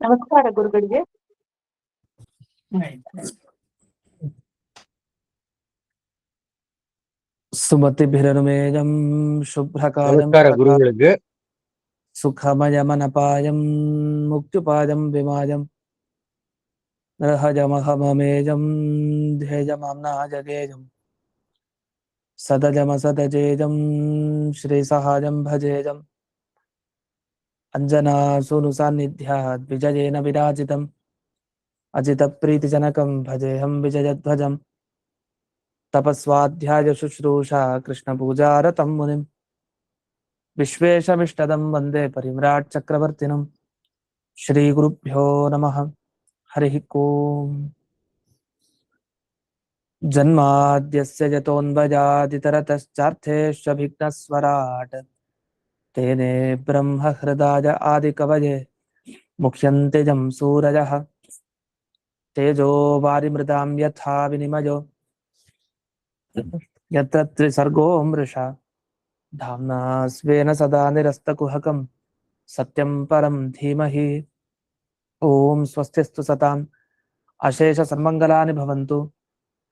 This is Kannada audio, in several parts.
ನಮಸ್ಕಾರ ಗುರುಗಳಿಗೆ. ಸುಮತಿಭಿರನುಮೇಜಂ ಶುಭ್ರಕಾಯಂ ನಮಸ್ಕಾರ ಗುರುಗಳಿಗೆ. ಸುಖಮಯಮನಪಾಯಂ ಮುಕ್ತಿಪಾದಂ ವಿಮಾಜಂ ರಹಜಮಹಮಮೇಜಂ ಧ್ಯೇಯಮಾಮ್ನಾಜಗೇಜಂ ಸದಜಮಸದಜೇಜಂ ಶ್ರೀಸಹಾಜಂ ಭಜೇಜಂ ಅಂಜನಾಸೂನು ಸಾನ್ನಿಧ್ಯಾದ್ ವಿಜಯೇನ ವಿರಾಜಿತಂ ಅಜಿತಪ್ರೀತಿಜನಕಂ ಭಜೇಹಂ ವಿಜಯಧ್ವಜಂ ತಪಸ್ವಾಧ್ಯಾಯ ಶುಶ್ರೂಷಾ ಕೃಷ್ಣಪೂಜಾರತಂ ಮುನಿಂ ವಿಶ್ವೇಶಮಿಷ್ಟದಂ ವಂದೇ ಪರಿಮ್ರಾಟ್ ಚಕ್ರವರ್ತಿನಂ. ಶ್ರೀ ಗುರುಭ್ಯೋ ನಮಃ. ಹರಿ ಓಂ. ಜನ್ಮಾದ್ಯಸ್ಯ ಯತೋನ್ವಯಾದಿತರತಶ್ಚಾರ್ಥೇಷ್ವಭಿಘ್ನಸ್ವರಾಟ್ ತೇನೇ ಬ್ರಹ್ಮ ಹೃದಯ ಆದಿಕವಯೇ ಮುಖ್ಯಂತೆ ಜಂ ಸೂರಜಃ ತೇಜೋ ವಾರಿಮೃತಾಂ ಯಥಾ ವಿನಿಮಯೋ ಯತ್ರ ತ್ರಿಸರ್ಗೋ ಮೃಷಾ ಧಾಮ್ನಾ ಸ್ವೇನ ಸದಾ ನಿರಸ್ತಕುಹಕಂ ಸತ್ಯಂ ಪರಂ ಧೀಮಹಿ. ಓಂ ಸ್ವಸ್ತಿಸ್ತು ಸತಾಂ ಅಶೇಷ ಸನ್ಮಂಗಲಾನಿ ಭವಂತು.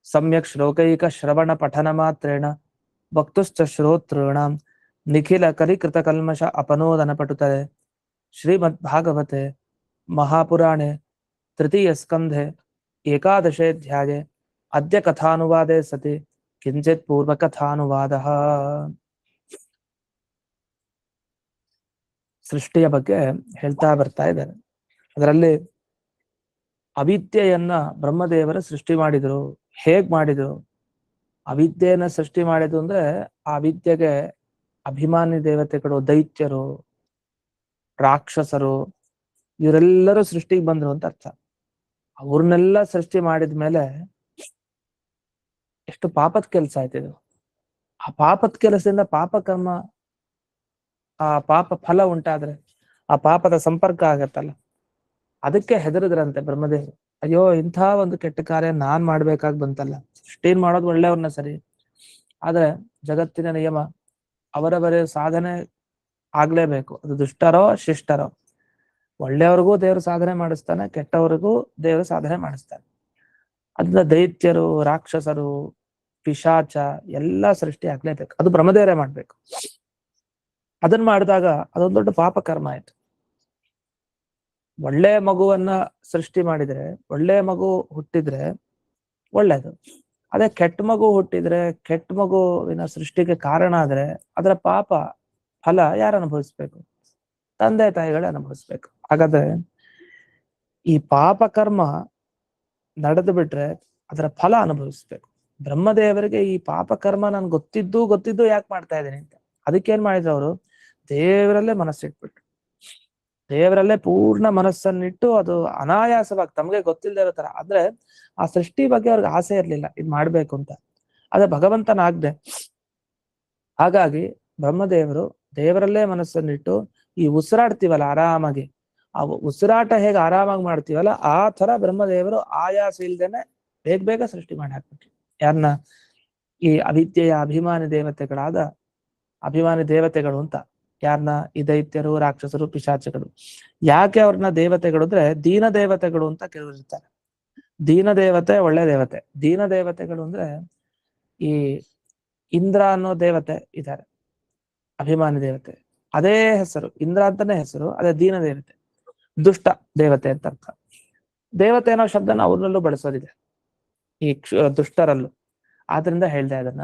ಸಮ್ಯಕ್ ಶ್ಲೋಕೈಕ ಶ್ರವಣ ಪಠನ ಮಾತ್ರೇಣ ವಕ್ತುಶ್ಚ ಶ್ರೋತॄಣಾಂ ನಿಖಿಲ ಕಲಿಕೃತ ಕಲ್ಮಷ ಅಪನೋದನ ಪಟುತರೆ. ಶ್ರೀಮದ್ ಭಾಗವತೆ ಮಹಾಪುರಾಣೆ ತೃತೀಯ ಸ್ಕಂಧೆ ಏಕಾದಶೇಧ್ಯಾಯೇ ಅದ್ಯ ಕಥಾನುವಾದೆ ಸತಿ ಕಿಂಚಿತ್ ಪೂರ್ವಕಥಾನುವಾದಃ. ಸೃಷ್ಟಿಯ ಬಗ್ಗೆ ಹೇಳ್ತಾ ಬರ್ತಾ ಇದ್ದಾರೆ. ಅದರಲ್ಲಿ ಅವಿದ್ಯೆಯನ್ನ ಬ್ರಹ್ಮದೇವರ ಸೃಷ್ಟಿ ಮಾಡಿದ್ರು. ಹೇಗ್ ಮಾಡಿದ್ರು? ಅವಿದ್ಯೆಯನ್ನ ಸೃಷ್ಟಿ ಮಾಡಿದ್ರು ಅಂದ್ರೆ ಆ ವಿದ್ಯೆಗೆ ಅಭಿಮಾನಿ ದೇವತೆಗಳು, ದೈತ್ಯರು, ರಾಕ್ಷಸರು ಇವರೆಲ್ಲರೂ ಸೃಷ್ಟಿಗೆ ಬಂದ್ರು ಅಂತ ಅರ್ಥ. ಅವ್ರನ್ನೆಲ್ಲ ಸೃಷ್ಟಿ ಮಾಡಿದ್ಮೇಲೆ ಎಷ್ಟು ಪಾಪದ ಕೆಲಸ ಆಯ್ತಿದ್ರು. ಆ ಪಾಪದ ಕೆಲಸದಿಂದ ಪಾಪಕರ್ಮ, ಆ ಪಾಪ ಫಲ ಉಂಟಾದ್ರೆ ಆ ಪಾಪದ ಸಂಪರ್ಕ ಆಗತ್ತಲ್ಲ, ಅದಕ್ಕೆ ಹೆದರಿದ್ರಂತೆ ಬ್ರಹ್ಮದೇವರು. ಅಯ್ಯೋ, ಇಂಥ ಒಂದು ಕೆಟ್ಟ ಕಾರ್ಯ ನಾನ್ ಮಾಡ್ಬೇಕಾಗಿ ಬಂತಲ್ಲ. ಸೃಷ್ಟಿ ಮಾಡೋದು ಒಳ್ಳೆಯವ್ರನ್ನ ಸರಿ, ಆದ್ರೆ ಜಗತ್ತಿನ ನಿಯಮ ಅವರವರ ಸಾಧನೆ ಆಗ್ಲೇಬೇಕು. ಅದು ದುಷ್ಟರೋ ಶಿಷ್ಟರೋ, ಒಳ್ಳೆಯವ್ರಿಗೂ ದೇವರು ಸಾಧನೆ ಮಾಡಿಸ್ತಾನೆ, ಕೆಟ್ಟವ್ರಿಗೂ ದೇವರು ಸಾಧನೆ ಮಾಡಿಸ್ತಾನೆ. ಅದನ್ನ ದೈತ್ಯರು, ರಾಕ್ಷಸರು, ಪಿಶಾಚ ಎಲ್ಲ ಸೃಷ್ಟಿ ಆಗ್ಲೇಬೇಕು. ಅದು ಬ್ರಹ್ಮದೇವರೇ ಮಾಡ್ಬೇಕು. ಅದನ್ನ ಮಾಡಿದಾಗ ಅದೊಂದು ದೊಡ್ಡ ಪಾಪ ಕರ್ಮ ಆಯ್ತು. ಒಳ್ಳೆ ಮಗುವನ್ನ ಸೃಷ್ಟಿ ಮಾಡಿದ್ರೆ, ಒಳ್ಳೆ ಮಗು ಹುಟ್ಟಿದ್ರೆ ಒಳ್ಳೇದು. ಅದೇ ಕೆಟ್ಟ ಮಗು ಹುಟ್ಟಿದ್ರೆ, ಕೆಟ್ಟ ಮಗುವಿನ ಸೃಷ್ಟಿಗೆ ಕಾರಣ ಆದ್ರೆ ಅದರ ಪಾಪ ಫಲ ಯಾರು ಅನುಭವಿಸ್ಬೇಕು? ತಂದೆ ತಾಯಿಗಳೇ ಅನುಭವಿಸ್ಬೇಕು. ಹಾಗಾದ್ರೆ ಈ ಪಾಪ ಕರ್ಮ ನಡೆದು ಬಿಟ್ರೆ ಅದರ ಫಲ ಅನುಭವಿಸ್ಬೇಕು. ಬ್ರಹ್ಮದೇವರಿಗೆ ಈ ಪಾಪ ಕರ್ಮ ನಾನು ಗೊತ್ತಿದ್ದು ಯಾಕೆ ಮಾಡ್ತಾ ಇದ್ದೀನಿ ಅಂತ, ಅದಕ್ಕೇನ್ ಮಾಡಿದ್ರು ಅವರು? ದೇವರಲ್ಲೇ ಮನಸ್ಸಿಟ್ಬಿಟ್ರು. ದೇವರಲ್ಲೇ ಪೂರ್ಣ ಮನಸ್ಸನ್ನಿಟ್ಟು ಅದು ಅನಾಯಾಸವಾಗಿ ತಮಗೆ ಗೊತ್ತಿಲ್ಲದೆ ಇರೋ ತರ. ಅಂದ್ರೆ ಆ ಸೃಷ್ಟಿ ಬಗ್ಗೆ ಅವ್ರಿಗೆ ಆಸೆ ಇರ್ಲಿಲ್ಲ ಇದ್ ಮಾಡ್ಬೇಕು ಅಂತ, ಅದೇ ಭಗವಂತನ ಆಜ್ಞೆ. ಹಾಗಾಗಿ ಬ್ರಹ್ಮದೇವರು ದೇವರಲ್ಲೇ ಮನಸ್ಸನ್ನಿಟ್ಟು ಈ ಉಸಿರಾಡ್ತೀವಲ್ಲ ಆರಾಮಾಗಿ, ಆ ಉಸಿರಾಟ ಹೇಗೆ ಆರಾಮಾಗಿ ಮಾಡ್ತೀವಲ್ಲ ಆ ತರ ಬ್ರಹ್ಮದೇವರು ಆಯಾಸ ಇಲ್ದೇನೆ ಬೇಗ ಸೃಷ್ಟಿ ಮಾಡಿ ಹಾಕ್ಬಿಟ್ರು. ಯಾರನ್ನ? ಈ ಅವಿದ್ಯೆಯ ಅಭಿಮಾನಿ ದೇವತೆಗಳು ಅಂತ ಯಾರನ್ನ? ಈ ದೈತ್ಯರು, ರಾಕ್ಷಸರು, ಪಿಶಾಚಗಳು. ಯಾಕೆ ಅವ್ರನ್ನ ದೇವತೆಗಳು ಅಂದ್ರೆ ದೀನ ದೇವತೆಗಳು ಅಂತ ಕೆಲವರು ಇರ್ತಾರೆ. ದೀನ ದೇವತೆ ಒಳ್ಳೆ ದೇವತೆ. ದೀನ ದೇವತೆಗಳು ಅಂದ್ರೆ ಈ ಇಂದ್ರ ಅನ್ನೋ ದೇವತೆ ಇದ್ದಾರೆ, ಅಭಿಮಾನಿ ದೇವತೆ. ಅದೇ ಹೆಸರು, ಇಂದ್ರ ಅಂತಾನೆ ಹೆಸರು, ಅದೇ ದೀನ ದೇವತೆ, ದುಷ್ಟ ದೇವತೆ ಅಂತ ಅರ್ಥ. ದೇವತೆ ಅನ್ನೋ ಶಬ್ದನ ಅವ್ರನ್ನಲ್ಲೂ ಬಳಸೋದಿದೆ, ಈ ದುಷ್ಟರಲ್ಲೂ. ಆದ್ರಿಂದ ಹೇಳ್ದೆ ಅದನ್ನ.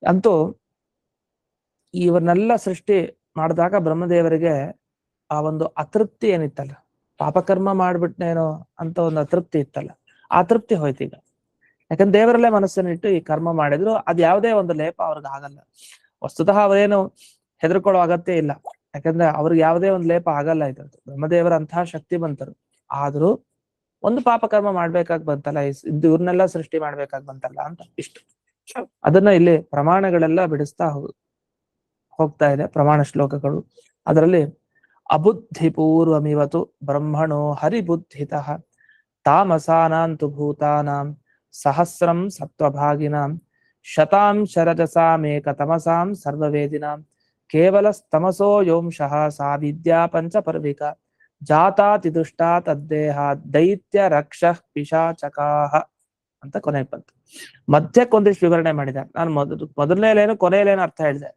ಅಂತೂ ಇವನ್ನೆಲ್ಲ ಸೃಷ್ಟಿ ಮಾಡಿದಾಗ ಬ್ರಹ್ಮದೇವರಿಗೆ ಆ ಒಂದು ಅತೃಪ್ತಿ ಏನಿತ್ತಲ್ಲ, ಪಾಪಕರ್ಮ ಮಾಡ್ಬಿಟ್ನೇನೋ ಅಂತ ಒಂದು ಅತೃಪ್ತಿ ಇತ್ತಲ್ಲ, ಆ ತೃಪ್ತಿ ಹೋಯ್ತು ಈಗ. ಯಾಕಂದ್ರೆ ದೇವರಲ್ಲೇ ಮನಸ್ಸನ್ನಿಟ್ಟು ಈ ಕರ್ಮ ಮಾಡಿದ್ರು. ಅದ್ ಯಾವುದೇ ಒಂದು ಲೇಪ ಅವ್ರಿಗೆ ಆಗಲ್ಲ. ವಸ್ತುತಃ ಅವರೇನು ಹೆದರ್ಕೊಳ್ಳೋ ಅಗತ್ಯ ಇಲ್ಲ, ಯಾಕಂದ್ರೆ ಅವ್ರಿಗೆ ಯಾವುದೇ ಒಂದು ಲೇಪ ಆಗಲ್ಲ. ಇದ್ರದ್ದು ಬ್ರಹ್ಮದೇವರ ಅಂತಹ ಶಕ್ತಿ ಬಂತರು. ಆದ್ರೂ ಒಂದು ಪಾಪಕರ್ಮ ಮಾಡ್ಬೇಕಾಗಿ ಬಂತಲ್ಲ, ಇವ್ರನ್ನೆಲ್ಲ ಸೃಷ್ಟಿ ಮಾಡ್ಬೇಕಾಗಿ ಬಂತಲ್ಲ ಅಂತ ಇಷ್ಟು. ಅದನ್ನ ಇಲ್ಲಿ ಪ್ರಮಾಣಗಳೆಲ್ಲ ಬಿಡಿಸ್ತಾ ಹೋಗ್ತಾ ಇದೆ, ಪ್ರಮಾಣ ಶ್ಲೋಕಗಳು. ಅದರಲ್ಲಿ ಅಬುದ್ಧಿ ಪೂರ್ವಮಿವತು ಬ್ರಹ್ಮಣೋ ಹರಿಬುದ್ಧಿತಃ ತಾಮಸಾನಾಂತು ಭೂತಾನಾಂ ಸಹಸ್ರಂ ಸತ್ವಭಾಗಿನಾಂ ಶತಾಂ ಶರಜಸಾಮೇಕ ತಮಸಾಂ ಸರ್ವವೇದಿನಾಂ ಕೇವಲ ತಮಸೋ ಯೋಂಶಃ ಸಾ ವಿದ್ಯಾ ಪಂಚಪರ್ವಿಕ ಜಾತಾತ್ ಇದುಷ್ಟಾತ್ ಅದ್ದೇಹ ದೈತ್ಯ ರಕ್ಷ ಪಿಶಾಚಕಾಹ ಅಂತ ಕೊನೆಗೆ ಬಂತು. ಮಧ್ಯಕ್ಕೊಂದಿಷ್ಟು ವಿವರಣೆ ಮಾಡಿದೆ. ನಾನು ಮೊದಲನೇ ಲೈನು ಕೊನೆಯ ಲೈನ್ ಅರ್ಥ ಹೇಳಿದೆ.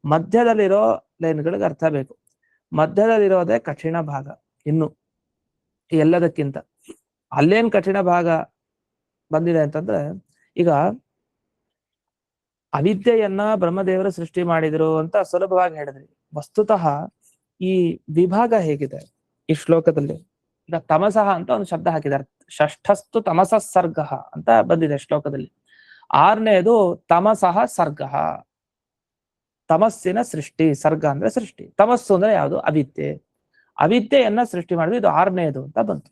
ಮಧ್ಯದಲ್ಲಿರೋ ಲೈನ್ಗಳಿಗೆ ಅರ್ಥ ಬೇಕು. ಮಧ್ಯದಲ್ಲಿರೋದೇ ಕಠಿಣ ಭಾಗ. ಇನ್ನು ಎಲ್ಲದಕ್ಕಿಂತ ಅಲ್ಲೇನ್ ಕಠಿಣ ಭಾಗ ಬಂದಿದೆ ಅಂತಂದ್ರೆ, ಈಗ ಅವಿದ್ಯೆಯನ್ನ ಬ್ರಹ್ಮದೇವರು ಸೃಷ್ಟಿ ಮಾಡಿದ್ರು ಅಂತ ಸುಲಭವಾಗಿ ಹೇಳಿದ್ರಿ. ವಸ್ತುತಃ ಈ ವಿಭಾಗ ಹೇಗಿದೆ ಈ ಶ್ಲೋಕದಲ್ಲಿ? ಈಗ ತಮಸಃ ಅಂತ ಒಂದು ಶಬ್ದ ಹಾಕಿದ್ದಾರೆ. ಷಷ್ಠಸ್ತು ತಮಸಃ ಸರ್ಗ ಅಂತ ಬಂದಿದೆ ಶ್ಲೋಕದಲ್ಲಿ. 6ನೇದು ತಮಸಃ ಸರ್ಗ. ತಮಸ್ಸಿನ ಸೃಷ್ಟಿ. ಸರ್ಗ ಅಂದ್ರೆ ಸೃಷ್ಟಿ. ತಮಸ್ಸು ಅಂದ್ರೆ ಯಾವುದು? ಅವಿದ್ಯೆ. ಅವಿದ್ಯೆಯನ್ನ ಸೃಷ್ಟಿ ಮಾಡಿದ್ರು. ಇದು 6ನೇದು ಅಂತ ಬಂತು.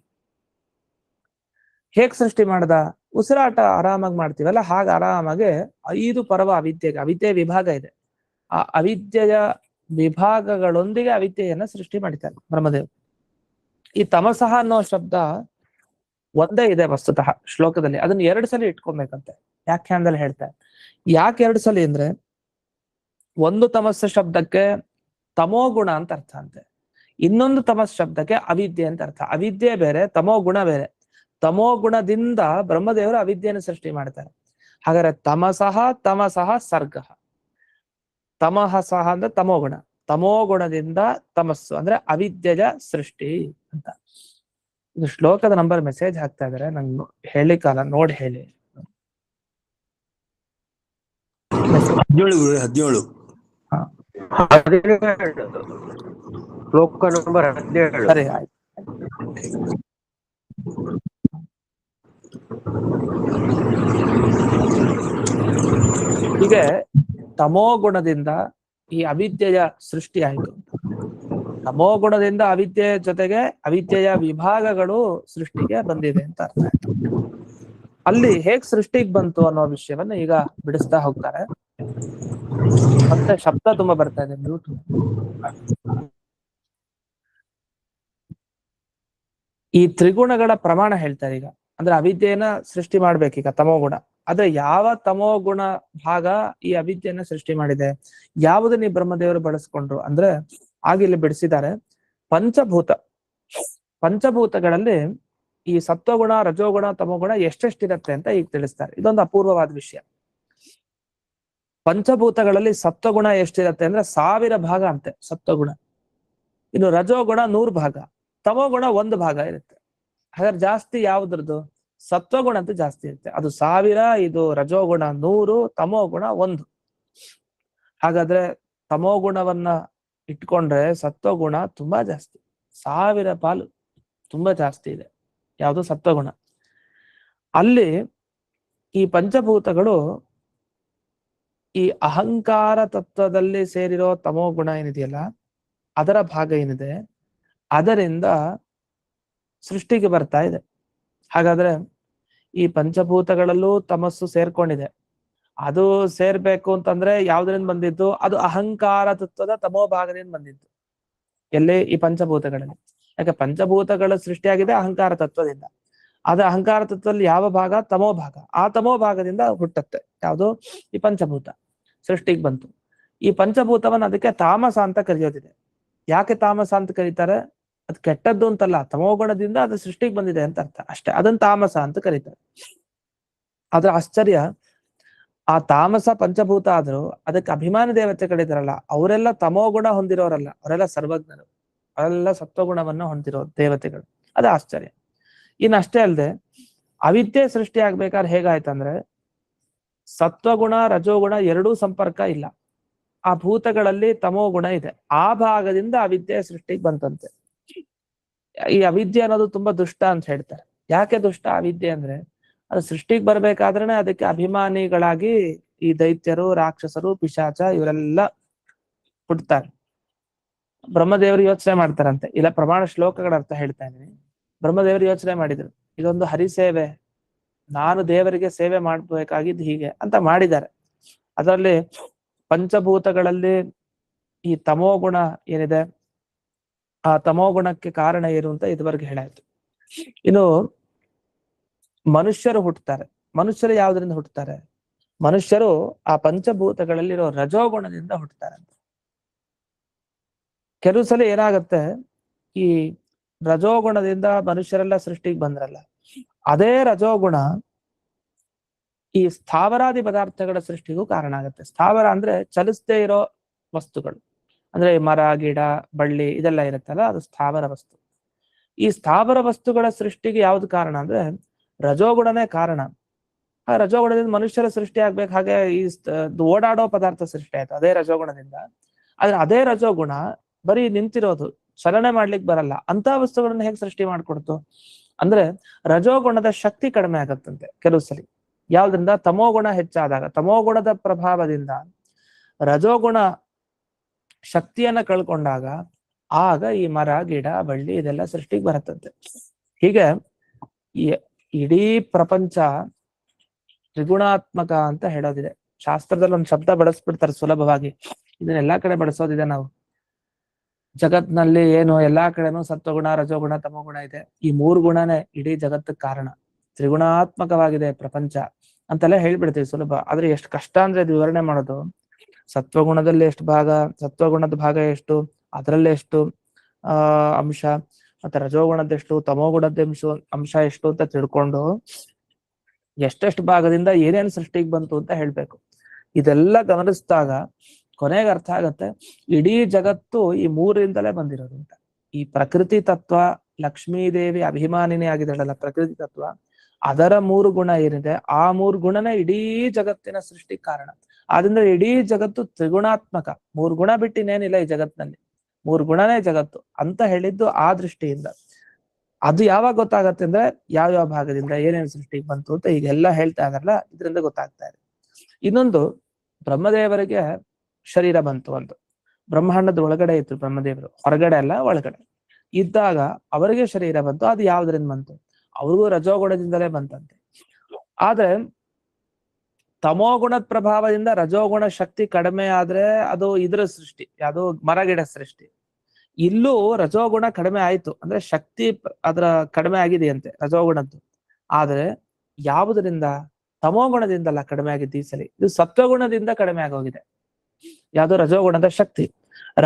ಹೇಗ್ ಸೃಷ್ಟಿ ಮಾಡ್ದ? ಉಸಿರಾಟ ಆರಾಮಾಗಿ ಮಾಡ್ತೀವಲ್ಲ, ಹಾಗೆ ಆರಾಮಾಗೆ 5 ಪರ್ವ ಅವಿದ್ಯೆಗೆ. ಅವಿದ್ಯೆ ವಿಭಾಗ ಇದೆ. ಆ ಅವಿದ್ಯೆಯ ವಿಭಾಗಗಳೊಂದಿಗೆ ಅವಿದ್ಯೆಯನ್ನ ಸೃಷ್ಟಿ ಮಾಡಿದ್ದಾರೆ ಬ್ರಹ್ಮದೇವ್. ಈ ತಮಸಃ ಅನ್ನೋ ಶಬ್ದ ಒಂದೇ ಇದೆ ವಸ್ತುತಃ ಶ್ಲೋಕದಲ್ಲಿ. ಅದನ್ನ 2 ಸಲ ಇಟ್ಕೊಬೇಕಂತೆ ವ್ಯಾಖ್ಯಾನದಲ್ಲಿ ಹೇಳ್ತಾರೆ. ಯಾಕೆ 2 ಸಲ ಅಂದ್ರೆ, ಒಂದು ತಮಸ್ಸ ಶಬ್ದಕ್ಕೆ ತಮೋಗುಣ ಅಂತ ಅರ್ಥ ಅಂತೆ, ಇನ್ನೊಂದು ತಮಸ್ ಶಬ್ದಕ್ಕೆ ಅವಿದ್ಯೆ ಅಂತ ಅರ್ಥ. ಅವಿದ್ಯೆ ಬೇರೆ, ತಮೋಗುಣ ಬೇರೆ. ತಮೋಗುಣದಿಂದ ಬ್ರಹ್ಮದೇವರು ಅವಿದ್ಯೆಯನ್ನು ಸೃಷ್ಟಿ ಮಾಡ್ತಾರೆ. ಹಾಗಾದ್ರೆ ತಮಸಃ ಸರ್ಗ. ತಮಹಸಃ ಅಂದ್ರೆ ತಮೋಗುಣ. ತಮೋಗುಣದಿಂದ ತಮಸ್ಸು ಅಂದ್ರೆ ಅವಿದ್ಯೆಯ ಸೃಷ್ಟಿ ಅಂತ. ಇದು ಶ್ಲೋಕದ ನಂಬರ್ ಮೆಸೇಜ್ ಹಾಕ್ತಾ ಇದಾರೆ, ನಂಗೆ ಹೇಳಿಕಲ್ಲ, ನೋಡಿ ಹೇಳಿ. 17 ಶ್ಲೋಕ ನಂಬರ್ 17. ಸರಿ, ಆಯ್ತು. ಹೀಗೆ ತಮೋಗುಣದಿಂದ ಈ ಅವಿದ್ಯೆಯ ಸೃಷ್ಟಿ ಆಯಿತು. ತಮೋಗುಣದಿಂದ ಅವಿದ್ಯೆಯ ಜೊತೆಗೆ ಅವಿದ್ಯೆಯ ವಿಭಾಗಗಳು ಸೃಷ್ಟಿಗೆ ಬಂದಿದೆ ಅಂತ ಅರ್ಥ ಆಯ್ತು. ಅಲ್ಲಿ ಹೇಗ್ ಸೃಷ್ಟಿಗೆ ಬಂತು ಅನ್ನೋ ವಿಷಯವನ್ನ ಈಗ ಬಿಡಿಸ್ತಾ ಹೋಗ್ತಾರೆ. ಮತ್ತೆ ಶಬ್ದ ತುಂಬಾ ಬರ್ತಾ ಇದೆ, ಮ್ಯೂಟ್. ಈ ತ್ರಿಗುಣಗಳ ಪ್ರಮಾಣ ಹೇಳ್ತಾರೆ ಈಗ. ಅಂದ್ರೆ ಅವಿದ್ಯೆಯನ್ನ ಸೃಷ್ಟಿ ಮಾಡ್ಬೇಕೀಗ ತಮೋಗುಣ. ಆದ್ರೆ ಯಾವ ತಮೋಗುಣ ಭಾಗ ಈ ಅವಿದ್ಯೆಯನ್ನ ಸೃಷ್ಟಿ ಮಾಡಿದೆ? ಯಾವುದನ್ನ ಈ ಬ್ರಹ್ಮದೇವರು ಬಳಸ್ಕೊಂಡ್ರು ಅಂದ್ರೆ, ಆಗಿಲ್ಲಿ ಬಿಡಿಸಿದ್ದಾರೆ. ಪಂಚಭೂತಗಳಲ್ಲಿ ಈ ಸತ್ವಗುಣ, ರಜೋಗುಣ, ತಮೋಗುಣ ಎಷ್ಟೆಷ್ಟಿರತ್ತೆ ಅಂತ ಈಗ ತಿಳಿಸ್ತಾರೆ. ಇದೊಂದು ಅಪೂರ್ವವಾದ ವಿಷಯ. ಪಂಚಭೂತಗಳಲ್ಲಿ ಸತ್ವಗುಣ ಎಷ್ಟಿರತ್ತೆ ಅಂದ್ರೆ 1000 ಭಾಗ ಅಂತೆ ಸತ್ವಗುಣ. ಇನ್ನು ರಜೋಗುಣ 100 ಭಾಗ, ತಮೋಗುಣ 1 ಭಾಗ ಇರುತ್ತೆ. ಹಾಗಾದ್ರೆ ಜಾಸ್ತಿ ಯಾವ್ದ್ರದ್ದು? ಸತ್ವಗುಣ ಅಂತ ಜಾಸ್ತಿ ಇರುತ್ತೆ. ಅದು 1000, ಇದು ರಜೋಗುಣ 100, ತಮೋಗುಣ 1. ಹಾಗಾದ್ರೆ ತಮೋಗುಣವನ್ನ ಇಟ್ಕೊಂಡ್ರೆ ಸತ್ವಗುಣ ತುಂಬಾ ಜಾಸ್ತಿ, 1000 ಪಾಲು ತುಂಬಾ ಜಾಸ್ತಿ ಇದೆ. ಯಾವುದು? ಸತ್ವಗುಣ. ಅಲ್ಲಿ ಈ ಪಂಚಭೂತಗಳು ಈ ಅಹಂಕಾರ ತತ್ವದಲ್ಲಿ ಸೇರಿರೋ ತಮೋಗುಣ ಏನಿದೆಯಲ್ಲ, ಅದರ ಭಾಗ ಏನಿದೆ, ಅದರಿಂದ ಸೃಷ್ಟಿಗೆ ಬರ್ತಾ ಇದೆ. ಹಾಗಾದ್ರೆ ಈ ಪಂಚಭೂತಗಳಲ್ಲೂ ತಮಸ್ಸು ಸೇರ್ಕೊಂಡಿದೆ. ಅದು ಸೇರ್ಬೇಕು ಅಂತಂದ್ರೆ ಯಾವ್ದ್ರಿಂದ ಬಂದಿದ್ದು? ಅದು ಅಹಂಕಾರ ತತ್ವದ ತಮೋ ಭಾಗದಿಂದ ಬಂದಿದ್ದು. ಎಲ್ಲಿ? ಈ ಪಂಚಭೂತಗಳಲ್ಲಿ. ಯಾಕೆ? ಪಂಚಭೂತಗಳ ಸೃಷ್ಟಿಯಾಗಿದೆ ಅಹಂಕಾರ ತತ್ವದಿಂದ. ಆದ್ರೆ ಅಹಂಕಾರ ತತ್ವದಲ್ಲಿ ಯಾವ ಭಾಗ? ತಮೋ ಭಾಗ. ಆ ತಮೋ ಭಾಗದಿಂದ ಹುಟ್ಟತ್ತೆ ಯಾವುದು? ಈ ಪಂಚಭೂತ ಸೃಷ್ಟಿಗೆ ಬಂತು. ಈ ಪಂಚಭೂತವನ್ನ ಅದಕ್ಕೆ ತಾಮಸ ಅಂತ ಕರೆಯೋದಿದೆ. ಯಾಕೆ ತಾಮಸ ಅಂತ ಕರೀತಾರೆ? ಅದು ಕೆಟ್ಟದ್ದು ಅಂತಲ್ಲ, ತಮೋಗುಣದಿಂದ ಅದು ಸೃಷ್ಟಿಗೆ ಬಂದಿದೆ ಅಂತ ಅರ್ಥ ಅಷ್ಟೇ. ಅದನ್ನ ತಾಮಸ ಅಂತ ಕರೀತಾರೆ. ಆದ್ರೆ ಆಶ್ಚರ್ಯ, ಆ ತಾಮಸ ಪಂಚಭೂತ ಆದ್ರೂ ಅದಕ್ಕೆ ಅಭಿಮಾನಿ ದೇವತೆಗಳಿದಾರಲ್ಲ, ಅವರೆಲ್ಲ ತಮೋಗುಣ ಹೊಂದಿರೋರಲ್ಲ, ಅವರೆಲ್ಲ ಸರ್ವಜ್ಞರು, ಅವರೆಲ್ಲ ಸತ್ವಗುಣವನ್ನ ಹೊಂದಿರೋ ದೇವತೆಗಳು. ಅದು ಆಶ್ಚರ್ಯ. ಇನ್ನು ಅಷ್ಟೇ ಅಲ್ಲದೆ, ಅವಿದ್ಯೆ ಸೃಷ್ಟಿ ಆಗ್ಬೇಕಾದ್ರೆ ಹೇಗಾಯ್ತಂದ್ರೆ, ಸತ್ವಗುಣ ರಜೋಗುಣ ಎರಡೂ ಸಂಪರ್ಕ ಇಲ್ಲ. ಆ ಭೂತಗಳಲ್ಲಿ ತಮೋಗುಣ ಇದೆ, ಆ ಭಾಗದಿಂದ ಅವಿದ್ಯೆ ಸೃಷ್ಟಿಗೆ ಬಂತಂತೆ. ಈ ಅವಿದ್ಯೆ ಅನ್ನೋದು ತುಂಬಾ ದುಷ್ಟ ಅಂತ ಹೇಳ್ತಾರೆ. ಯಾಕೆ ದುಷ್ಟ ಅವಿದ್ಯೆ ಅಂದ್ರೆ, ಅದು ಸೃಷ್ಟಿಗೆ ಬರ್ಬೇಕಾದ್ರೆ ಅದಕ್ಕೆ ಅಭಿಮಾನಿಗಳಾಗಿ ಈ ದೈತ್ಯರು, ರಾಕ್ಷಸರು, ಪಿಶಾಚ ಇವರೆಲ್ಲ ಹುಟ್ಟುತ್ತಾರೆ. ಬ್ರಹ್ಮದೇವರು ಯೋಚನೆ ಮಾಡ್ತಾರಂತೆ. ಇಲ್ಲ, ಪ್ರಮಾಣ ಶ್ಲೋಕಗಳ ಅರ್ಥ ಹೇಳ್ತಾ ಇದ್ದೀನಿ. ಬ್ರಹ್ಮದೇವರು ಯೋಚನೆ ಮಾಡಿದ್ರು, ಇದೊಂದು ಹರಿಸೇವೆ, ನಾನು ದೇವರಿಗೆ ಸೇವೆ ಮಾಡ್ಬೇಕಾಗಿದ್ದು ಹೀಗೆ ಅಂತ ಮಾಡಿದ್ದಾರೆ. ಅದರಲ್ಲಿ ಪಂಚಭೂತಗಳಲ್ಲಿ ಈ ತಮೋಗುಣ ಏನಿದೆ, ಆ ತಮೋಗುಣಕ್ಕೆ ಕಾರಣ ಏನು ಅಂತ ಇದುವರೆಗೆ ಹೇಳಾಯ್ತು. ಇನ್ನು ಮನುಷ್ಯರು ಹುಟ್ಟುತ್ತಾರೆ. ಮನುಷ್ಯರು ಯಾವುದರಿಂದ ಹುಟ್ಟುತ್ತಾರೆ? ಮನುಷ್ಯರು ಆ ಪಂಚಭೂತಗಳಲ್ಲಿರೋ ರಜೋಗುಣದಿಂದ ಹುಟ್ಟುತ್ತಾರೆ. ಕೆಲವು ಸಲ ಏನಾಗತ್ತೆ, ಈ ರಜೋಗುಣದಿಂದ ಮನುಷ್ಯರೆಲ್ಲ ಸೃಷ್ಟಿಗೆ ಬಂದ್ರಲ್ಲ, ಅದೇ ರಜೋಗುಣ ಈ ಸ್ಥಾವರಾದಿ ಪದಾರ್ಥಗಳ ಸೃಷ್ಟಿಗೂ ಕಾರಣ ಆಗುತ್ತೆ. ಸ್ಥಾವರ ಅಂದ್ರೆ ಚಲಿಸದೇ ಇರೋ ವಸ್ತುಗಳು, ಅಂದ್ರೆ ಮರ, ಗಿಡ, ಬಳ್ಳಿ ಇದೆಲ್ಲ ಇರುತ್ತಲ್ಲ, ಅದು ಸ್ಥಾವರ ವಸ್ತು. ಈ ಸ್ಥಾವರ ವಸ್ತುಗಳ ಸೃಷ್ಟಿಗೆ ಯಾವ್ದು ಕಾರಣ ಅಂದ್ರೆ ರಜೋಗುಣನೇ ಕಾರಣ. ಆ ರಜೋಗುಣದಿಂದ ಮನುಷ್ಯರ ಸೃಷ್ಟಿ ಆಗ್ಬೇಕು, ಹಾಗೆ ಈ ಓಡಾಡೋ ಪದಾರ್ಥ ಸೃಷ್ಟಿ ಆಯ್ತು ಅದೇ ರಜೋಗುಣದಿಂದ. ಆದ್ರೆ ಅದೇ ರಜೋಗುಣ ಬರೀ ನಿಂತಿರೋದು, ಚಲನೆ ಮಾಡ್ಲಿಕ್ಕೆ ಬರಲ್ಲ, ಅಂತ ವಸ್ತುಗಳನ್ನ ಹೇಗೆ ಸೃಷ್ಟಿ ಮಾಡ್ಕೊಡ್ತು ಅಂದ್ರೆ ರಜೋಗುಣದ ಶಕ್ತಿ ಕಡಿಮೆ ಆಗತ್ತಂತೆ ಕೆಲವು ಸಲ. ಯಾವ್ದ್ರಿಂದ? ತಮೋಗುಣ ಹೆಚ್ಚಾದಾಗ, ತಮೋಗುಣದ ಪ್ರಭಾವದಿಂದ ರಜೋಗುಣ ಶಕ್ತಿಯನ್ನ ಕಳ್ಕೊಂಡಾಗ ಆಗ ಈ ಮರ, ಗಿಡ, ಬಳ್ಳಿ ಇದೆಲ್ಲ ಸೃಷ್ಟಿಗೆ ಬರತ್ತಂತೆ. ಹೀಗೆ ಇಡೀ ಪ್ರಪಂಚ ತ್ರಿಗುಣಾತ್ಮಕ ಅಂತ ಹೇಳೋದಿದೆ. ಶಾಸ್ತ್ರದಲ್ಲಿ ಒಂದು ಶಬ್ದ ಬಳಸ್ಬಿಡ್ತಾರೆ ಸುಲಭವಾಗಿ, ಇದನ್ನೆಲ್ಲಾ ಕಡೆ ಬಳಸೋದಿದೆ ನಾವು. ಜಗತ್ನಲ್ಲಿ ಏನು ಎಲ್ಲಾ ಕಡೆನೂ ಸತ್ವಗುಣ, ರಜೋಗುಣ, ತಮೋಗುಣ ಇದೆ. ಈ ಮೂರು ಗುಣನೇ ಇಡೀ ಜಗತ್ತಕ್ಕೆ ಕಾರಣ. ತ್ರಿಗುಣಾತ್ಮಕವಾಗಿದೆ ಪ್ರಪಂಚ ಅಂತೆಲ್ಲ ಹೇಳ್ಬಿಡ್ತೀವಿ ಸುಲಭ. ಆದ್ರೆ ಎಷ್ಟು ಕಷ್ಟ ಅಂದ್ರೆ ಇದು ವಿವರಣೆ ಮಾಡೋದು. ಸತ್ವಗುಣದಲ್ಲಿ ಎಷ್ಟು ಭಾಗ, ಸತ್ವಗುಣದ ಭಾಗ ಎಷ್ಟು, ಅದರಲ್ಲೇ ಎಷ್ಟು ಅಂಶ, ಮತ್ತೆ ರಜೋಗುಣದ್ದೆಷ್ಟು, ತಮೋಗುಣದ ಅಂಶ ಎಷ್ಟು ಅಂತ ತಿಳ್ಕೊಂಡು ಎಷ್ಟೆಷ್ಟು ಭಾಗದಿಂದ ಏನೇನು ಸೃಷ್ಟಿಗೆ ಬಂತು ಅಂತ ಹೇಳ್ಬೇಕು. ಇದೆಲ್ಲ ಗಮನಿಸಿದಾಗ ಕೊನೆಗೆ ಅರ್ಥ ಆಗತ್ತೆ ಇಡೀ ಜಗತ್ತು ಈ ಮೂರಿಂದಲೇ ಬಂದಿರೋದು ಅಂತ. ಈ ಪ್ರಕೃತಿ ತತ್ವ, ಲಕ್ಷ್ಮೀದೇವಿ ಅಭಿಮಾನಿನಿ ಆಗಿದ್ದಾಳಲ್ಲ ಪ್ರಕೃತಿ ತತ್ವ, ಅದರ ಮೂರು ಗುಣ ಏನಿದೆ ಆ ಮೂರು ಗುಣನೇ ಇಡೀ ಜಗತ್ತಿನ ಸೃಷ್ಟಿ ಕಾರಣ. ಆದ್ರಿಂದ ಇಡೀ ಜಗತ್ತು ತ್ರಿಗುಣಾತ್ಮಕ. ಮೂರು ಗುಣ ಬಿಟ್ಟಿನೇನಿಲ್ಲ ಈ ಜಗತ್ತಿನಲ್ಲಿ, ಮೂರು ಗುಣನೇ ಜಗತ್ತು ಅಂತ ಹೇಳಿದ್ದು ಆ ದೃಷ್ಟಿಯಿಂದ. ಅದು ಯಾವಾಗ ಗೊತ್ತಾಗತ್ತೆ ಅಂದ್ರೆ ಯಾವ್ಯಾವ ಭಾಗದಿಂದ ಏನೇನು ಸೃಷ್ಟಿಗೆ ಬಂತು ಅಂತ ಈಗೆಲ್ಲ ಹೇಳ್ತಾ ಇದಾರಲ್ಲ, ಇದರಿಂದ ಗೊತ್ತಾಗ್ತಾ ಇದೆ. ಇನ್ನೊಂದು, ಬ್ರಹ್ಮದೇವರಿಗೆ ಶರೀರ ಬಂತು ಒಂದು. ಬ್ರಹ್ಮಾಂಡದ ಒಳಗಡೆ ಇತ್ತು ಬ್ರಹ್ಮದೇವರು, ಹೊರಗಡೆ ಅಲ್ಲ ಒಳಗಡೆ ಇದ್ದಾಗ ಅವರಿಗೆ ಶರೀರ ಬಂತು. ಅದು ಯಾವ್ದ್ರಿಂದ ಬಂತು? ಅವ್ರಿಗೂ ರಜೋಗುಣದಿಂದಲೇ ಬಂತಂತೆ. ಆದ್ರೆ ತಮೋಗುಣದ ಪ್ರಭಾವದಿಂದ ರಜೋಗುಣ ಶಕ್ತಿ ಕಡಿಮೆ ಆದ್ರೆ ಅದು ಇದ್ರ ಸೃಷ್ಟಿ, ಯಾವುದು ಮರಗಿಡ ಸೃಷ್ಟಿ. ಇಲ್ಲೂ ರಜೋಗುಣ ಕಡಿಮೆ ಆಯ್ತು ಅಂದ್ರೆ ಶಕ್ತಿ ಅದರ ಕಡಿಮೆ ಆಗಿದೆಯಂತೆ ರಜೋಗುಣದ್ದು. ಆದ್ರೆ ಯಾವುದರಿಂದ? ತಮೋಗುಣದಿಂದಲ್ಲ ಕಡಿಮೆ ಆಗಿದ್ದು ಈ ಸಲ, ಇದು ಸತ್ವಗುಣದಿಂದ ಕಡಿಮೆ ಆಗೋಗಿದೆ. ಯಾವುದು? ರಜೋಗುಣದ ಶಕ್ತಿ.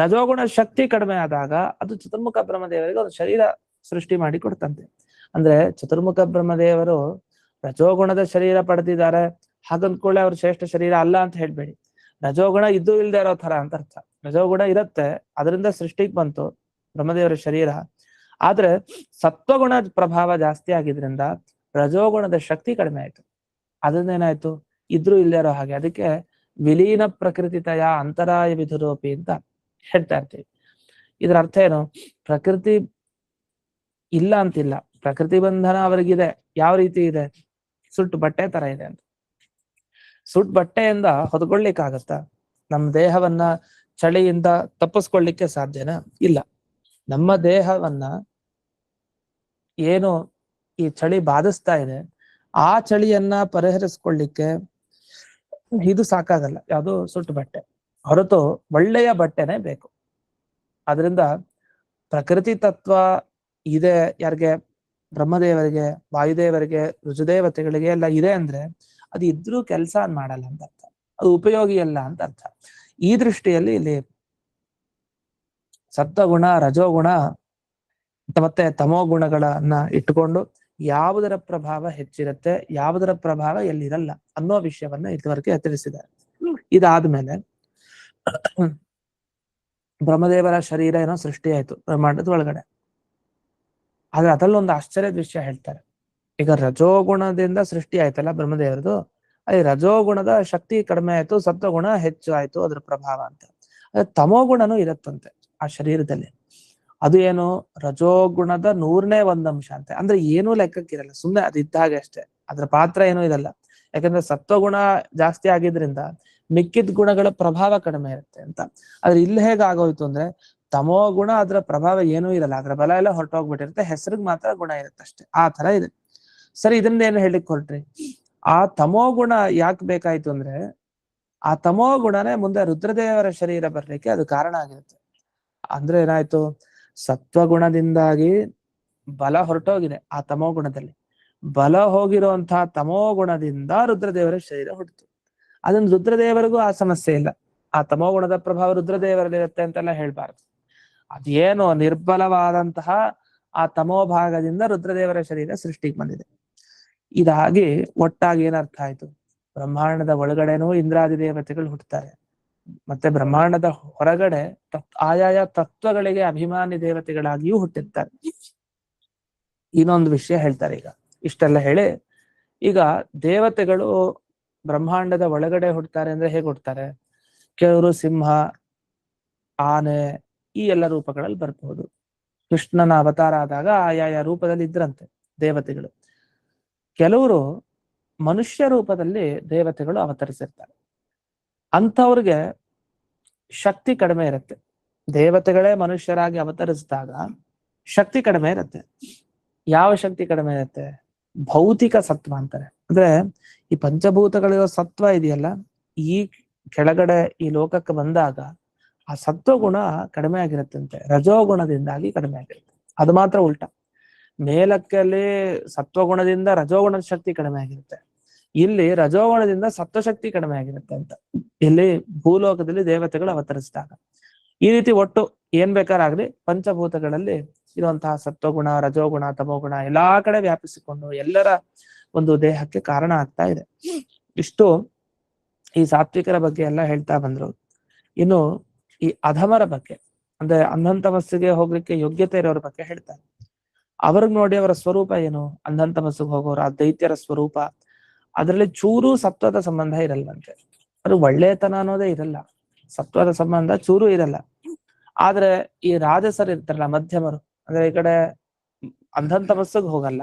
ರಜೋಗುಣ ಶಕ್ತಿ ಕಡಿಮೆ ಆದಾಗ ಅದು ಚತುರ್ಮುಖ ಬ್ರಹ್ಮದೇವರಿಗೆ ಒಂದು ಶರೀರ ಸೃಷ್ಟಿ ಮಾಡಿ ಕೊಡ್ತಂತೆ. ಅಂದ್ರೆ ಚತುರ್ಮುಖ ಬ್ರಹ್ಮದೇವರು ರಜೋಗುಣದ ಶರೀರ ಪಡೆದಿದ್ದಾರೆ, ಹಾಗಂದ್ಕೊಳ್ಳೆ ಅವ್ರ ಶ್ರೇಷ್ಠ ಶರೀರ ಅಲ್ಲ ಅಂತ ಹೇಳ್ಬೇಡಿ. ರಜೋಗುಣ ಇದ್ದು ಇಲ್ದೇ ಇರೋ ತರ ಅಂತ ಅರ್ಥ. ರಜೋಗುಣ ಇರತ್ತೆ, ಅದರಿಂದ ಸೃಷ್ಟಿಗೆ ಬಂತು ಬ್ರಹ್ಮದೇವರ ಶರೀರ. ಆದ್ರೆ ಸತ್ವಗುಣ ಪ್ರಭಾವ ಜಾಸ್ತಿ ಆಗಿದ್ರಿಂದ ರಜೋಗುಣದ ಶಕ್ತಿ ಕಡಿಮೆ ಆಯ್ತು. ಅದನ್ನೇನಾಯ್ತು? ಇದ್ರೂ ಇಲ್ಲೇ ಇರೋ ಹಾಗೆ. ಅದಕ್ಕೆ ವಿಲೀನ ಪ್ರಕೃತಿತಯ ಅಂತರಾಯ ವಿಧುರೋಪಿ ಅಂತ ಹೇಳ್ತಾ ಇರ್ತೀವಿ. ಇದ್ರ ಅರ್ಥ ಏನು? ಪ್ರಕೃತಿ ಇಲ್ಲ ಅಂತಿಲ್ಲ, ಪ್ರಕೃತಿ ಬಂಧನ ಅವರಿಗಿದೆ. ಯಾವ ರೀತಿ ಇದೆ? ಸುಟ್ಟು ಬಟ್ಟೆ ತರ ಇದೆ ಅಂತ. ಸುಟ್ಟು ಬಟ್ಟೆಯಿಂದ ಹೊತ್ಕೊಳ್ಲಿಕ್ಕಾಗತ್ತ? ನಮ್ಮ ದೇಹವನ್ನ ಚಳಿಯಿಂದ ತಪ್ಪಿಸ್ಕೊಳ್ಳಿಕ್ಕೆ ಸಾಧ್ಯನಾ? ಇಲ್ಲ. ನಮ್ಮ ದೇಹವನ್ನ ಏನು ಈ ಚಳಿ ಬಾಧಿಸ್ತಾ ಇದೆ, ಆ ಚಳಿಯನ್ನ ಪರಿಹರಿಸ್ಕೊಳ್ಳಿಕ್ಕೆ ಇದು ಸಾಕಾಗಲ್ಲ, ಯಾವುದು? ಸುಟ್ಟು ಬಟ್ಟೆ. ಹೊರತು ಒಳ್ಳೆಯ ಬಟ್ಟೆನೆ ಬೇಕು. ಅದರಿಂದ ಪ್ರಕೃತಿ ತತ್ವ ಇದೆ ಯಾರಿಗೆ? ಬ್ರಹ್ಮದೇವರಿಗೆ, ವಾಯುದೇವರಿಗೆ, ಋಜುದೇವತೆಗಳಿಗೆ ಎಲ್ಲ ಇದೆ ಅಂದ್ರೆ ಅದು ಇದ್ರೂ ಕೆಲಸ ಮಾಡಲ್ಲ ಅಂತ ಅರ್ಥ, ಅದು ಉಪಯೋಗಿ ಅಲ್ಲ ಅಂತ ಅರ್ಥ. ಈ ದೃಷ್ಟಿಯಲ್ಲಿ ಇಲ್ಲಿ ಸತ್ವಗುಣ, ರಜೋಗುಣ ಮತ್ತೆ ತಮೋ ಗುಣಗಳನ್ನ ಇಟ್ಟುಕೊಂಡು ಯಾವುದರ ಪ್ರಭಾವ ಹೆಚ್ಚಿರುತ್ತೆ, ಯಾವುದರ ಪ್ರಭಾವ ಎಲ್ಲಿರಲ್ಲ ಅನ್ನೋ ವಿಷಯವನ್ನ ಇದುವರೆಗೆ ತಿಳಿಸಿದ್ದಾರೆ. ಇದಾದ್ಮೇಲೆ ಬ್ರಹ್ಮದೇವರ ಶರೀರ ಏನೋ ಸೃಷ್ಟಿ ಆಯ್ತು ಬ್ರಹ್ಮಾಂಡದ ಒಳಗಡೆ. ಆದ್ರೆ ಅದಲ್ಲೊಂದು ಆಶ್ಚರ್ಯದ ವಿಷಯ ಹೇಳ್ತಾರೆ. ಈಗ ರಜೋಗುಣದಿಂದ ಸೃಷ್ಟಿ ಆಯ್ತಲ್ಲ ಬ್ರಹ್ಮದೇವರದು, ಅಲ್ಲಿ ರಜೋಗುಣದ ಶಕ್ತಿ ಕಡಿಮೆ ಆಯ್ತು, ಸತ್ವಗುಣ ಹೆಚ್ಚು ಆಯ್ತು ಅದ್ರ ಪ್ರಭಾವ ಅಂತ. ಅದೇ ತಮೋಗುಣನೂ ಇರತ್ತಂತೆ ಆ ಶರೀರದಲ್ಲಿ. ಅದು ಏನು? ರಜೋಗುಣದ 100ನೇ ಅಂಶ ಅಂತೆ. ಅಂದ್ರೆ ಏನೂ ಲೆಕ್ಕಕ್ಕಿರಲ್ಲ, ಸುಮ್ಮನೆ ಅದು ಇದ್ದ ಹಾಗೆ ಅಷ್ಟೇ, ಅದ್ರ ಪಾತ್ರ ಏನೂ ಇರಲ್ಲ. ಯಾಕಂದ್ರೆ ಸತ್ವಗುಣ ಜಾಸ್ತಿ ಆಗಿದ್ರಿಂದ ಮಿಕ್ಕಿದ ಗುಣಗಳ ಪ್ರಭಾವ ಕಡಿಮೆ ಇರುತ್ತೆ ಅಂತ. ಆದ್ರೆ ಇಲ್ಲಿ ಹೇಗಾಗೋಯ್ತು ಅಂದ್ರೆ ತಮೋ ಗುಣ ಅದರ ಪ್ರಭಾವ ಏನೂ ಇರಲ್ಲ, ಅದರ ಬಲ ಎಲ್ಲ ಹೊರಟೋಗ್ಬಿಟ್ಟಿರುತ್ತೆ, ಹೆಸರಿಗೆ ಮಾತ್ರ ಗುಣ ಇರುತ್ತೆ ಅಷ್ಟೇ. ಆ ತರ ಇದೆ. ಸರಿ, ಇದನ್ನ ಏನು ಹೇಳಿಕ್ ಹೊರಟ್ರಿ? ಆ ತಮೋ ಗುಣ ಯಾಕೆ ಬೇಕಾಯ್ತು ಅಂದ್ರೆ ಆ ತಮೋ ಗುಣನೇ ಮುಂದೆ ರುದ್ರದೇವರ ಶರೀರ ಬರ್ಲಿಕ್ಕೆ ಅದು ಕಾರಣ ಆಗಿರುತ್ತೆ. ಅಂದ್ರೆ ಏನಾಯ್ತು? ಸತ್ವಗುಣದಿಂದಾಗಿ ಬಲ ಹೊರಟೋಗಿದೆ ಆ ತಮೋ ಗುಣದಲ್ಲಿ. ಬಲ ಹೋಗಿರುವಂತಹ ತಮೋ ಗುಣದಿಂದ ರುದ್ರದೇವರ ಶರೀರ ಹುಟ್ಟಿತು. ಅದನ್ನ ರುದ್ರದೇವರಿಗೂ ಆ ಸಮಸ್ಯೆ ಇಲ್ಲ, ಆ ತಮೋ ಗುಣದ ಪ್ರಭಾವ ರುದ್ರದೇವರಲ್ಲಿರುತ್ತೆ ಅಂತೆಲ್ಲ ಹೇಳ್ಬಾರ್ದು. ಅದೇನು ನಿರ್ಬಲವಾದಂತಹ ಆ ತಮೋಭಾಗದಿಂದ ರುದ್ರದೇವರ ಶರೀರ ಸೃಷ್ಟಿಗೆ ಬಂದಿದೆ. ಇದಾಗಿ ಒಟ್ಟಾಗಿ ಏನರ್ಥ ಆಯ್ತು? ಬ್ರಹ್ಮಾಂಡದ ಒಳಗಡೆನೂ ಇಂದ್ರಾದಿ ದೇವತೆಗಳು ಹುಟ್ಟುತ್ತಾರೆ, ಮತ್ತೆ ಬ್ರಹ್ಮಾಂಡದ ಹೊರಗಡೆ ಆಯಾಯ ತತ್ವಗಳಿಗೆ ಅಭಿಮಾನಿ ದೇವತೆಗಳಾಗಿಯೂ ಹುಟ್ಟಿರ್ತಾರೆ. ಇನ್ನೊಂದು ವಿಷಯ ಹೇಳ್ತಾರೆ. ಈಗ ಇಷ್ಟೆಲ್ಲ ಹೇಳಿ, ಈಗ ದೇವತೆಗಳು ಬ್ರಹ್ಮಾಂಡದ ಒಳಗಡೆ ಹುಟ್ಟುತ್ತಾರೆ ಅಂದ್ರೆ ಹೇಗೆ ಹುಟ್ಟುತ್ತಾರೆ? ಕೆಲವರು ಸಿಂಹ, ಆನೆ, ಈ ಎಲ್ಲ ರೂಪಗಳಲ್ಲಿ ಬರಬಹುದು. ಕೃಷ್ಣನ ಅವತಾರ ಆದಾಗ ಆಯಾಯ ರೂಪದಲ್ಲಿ ಇದ್ರಂತೆ ದೇವತೆಗಳು. ಕೆಲವರು ಮನುಷ್ಯ ರೂಪದಲ್ಲಿ ದೇವತೆಗಳು ಅವತರಿಸಿರ್ತಾರೆ. ಅಂಥವ್ರಿಗೆ ಶಕ್ತಿ ಕಡಿಮೆ ಇರುತ್ತೆ. ದೇವತೆಗಳೇ ಮನುಷ್ಯರಾಗಿ ಅವತರಿಸಿದಾಗ ಶಕ್ತಿ ಕಡಿಮೆ ಇರುತ್ತೆ. ಯಾವ ಶಕ್ತಿ ಕಡಿಮೆ ಇರುತ್ತೆ? ಭೌತಿಕ ಸತ್ವ ಅಂತಾರೆ. ಅಂದ್ರೆ ಈ ಪಂಚಭೂತಗಳಿರೋ ಸತ್ವ ಇದೆಯಲ್ಲ, ಈ ಕೆಳಗಡೆ ಈ ಲೋಕಕ್ಕೆ ಬಂದಾಗ ಆ ಸತ್ವಗುಣ ಕಡಿಮೆ ಆಗಿರುತ್ತಂತೆ, ರಜೋಗುಣದಿಂದಾಗಿ ಕಡಿಮೆ ಆಗಿರುತ್ತೆ. ಅದು ಮಾತ್ರ ಉಲ್ಟಾ, ಮೇಲಕ್ಕಲ್ಲಿ ಸತ್ವಗುಣದಿಂದ ರಜೋಗುಣದ ಶಕ್ತಿ ಕಡಿಮೆ ಆಗಿರುತ್ತೆ, ಇಲ್ಲಿ ರಜೋಗುಣದಿಂದ ಸತ್ವಶಕ್ತಿ ಕಡಿಮೆ ಆಗಿರುತ್ತೆ ಅಂತ. ಇಲ್ಲಿ ಭೂಲೋಕದಲ್ಲಿ ದೇವತೆಗಳು ಅವತರಿಸಿದಾಗ ಈ ರೀತಿ ಒಟ್ಟು ಏನ್ ಬೇಕಾರಾಗ್ಲಿ ಪಂಚಭೂತಗಳಲ್ಲಿ ಇರುವಂತಹ ಸತ್ವಗುಣ, ರಜೋಗುಣ, ತಮೋಗುಣ ಎಲ್ಲಾ ಕಡೆ ವ್ಯಾಪಿಸಿಕೊಂಡು ಎಲ್ಲರ ಒಂದು ದೇಹಕ್ಕೆ ಕಾರಣ ಆಗ್ತಾ ಇದೆ. ಇಷ್ಟು ಈ ಸಾತ್ವಿಕರ ಬಗ್ಗೆ ಎಲ್ಲ ಹೇಳ್ತಾ ಬಂದ್ರು. ಇನ್ನು ಈ ಅಧಮರ ಬಗ್ಗೆ, ಅಂದ್ರೆ ಅಂಧಂತಮಸ್ಸಿಗೆ ಹೋಗ್ಲಿಕ್ಕೆ ಯೋಗ್ಯತೆ ಇರೋರ ಬಗ್ಗೆ ಹೇಳ್ತಾರೆ. ಅವ್ರಿಗೆ ನೋಡಿ ಅವರ ಸ್ವರೂಪ ಏನು? ಅಂಧಂತಮಸ್ಸಿಗೆ ಹೋಗೋರ ಆ ದೈತ್ಯರ ಸ್ವರೂಪ, ಅದರಲ್ಲಿ ಚೂರು ಸತ್ವದ ಸಂಬಂಧ ಇರಲ್ವಂತೆ. ಅದು ಒಳ್ಳೆತನ ಅನ್ನೋದೇ ಇರಲ್ಲ, ಸತ್ವದ ಸಂಬಂಧ ಚೂರು ಇರಲ್ಲ. ಆದ್ರೆ ಈ ರಾಜಸರು ಇರ್ತಾರಲ್ಲ, ಮಧ್ಯಮರು, ಅಂದ್ರೆ ಈ ಕಡೆ ಅಂಧಂತಮಸ್ಸಿಗೆ ಹೋಗಲ್ಲ,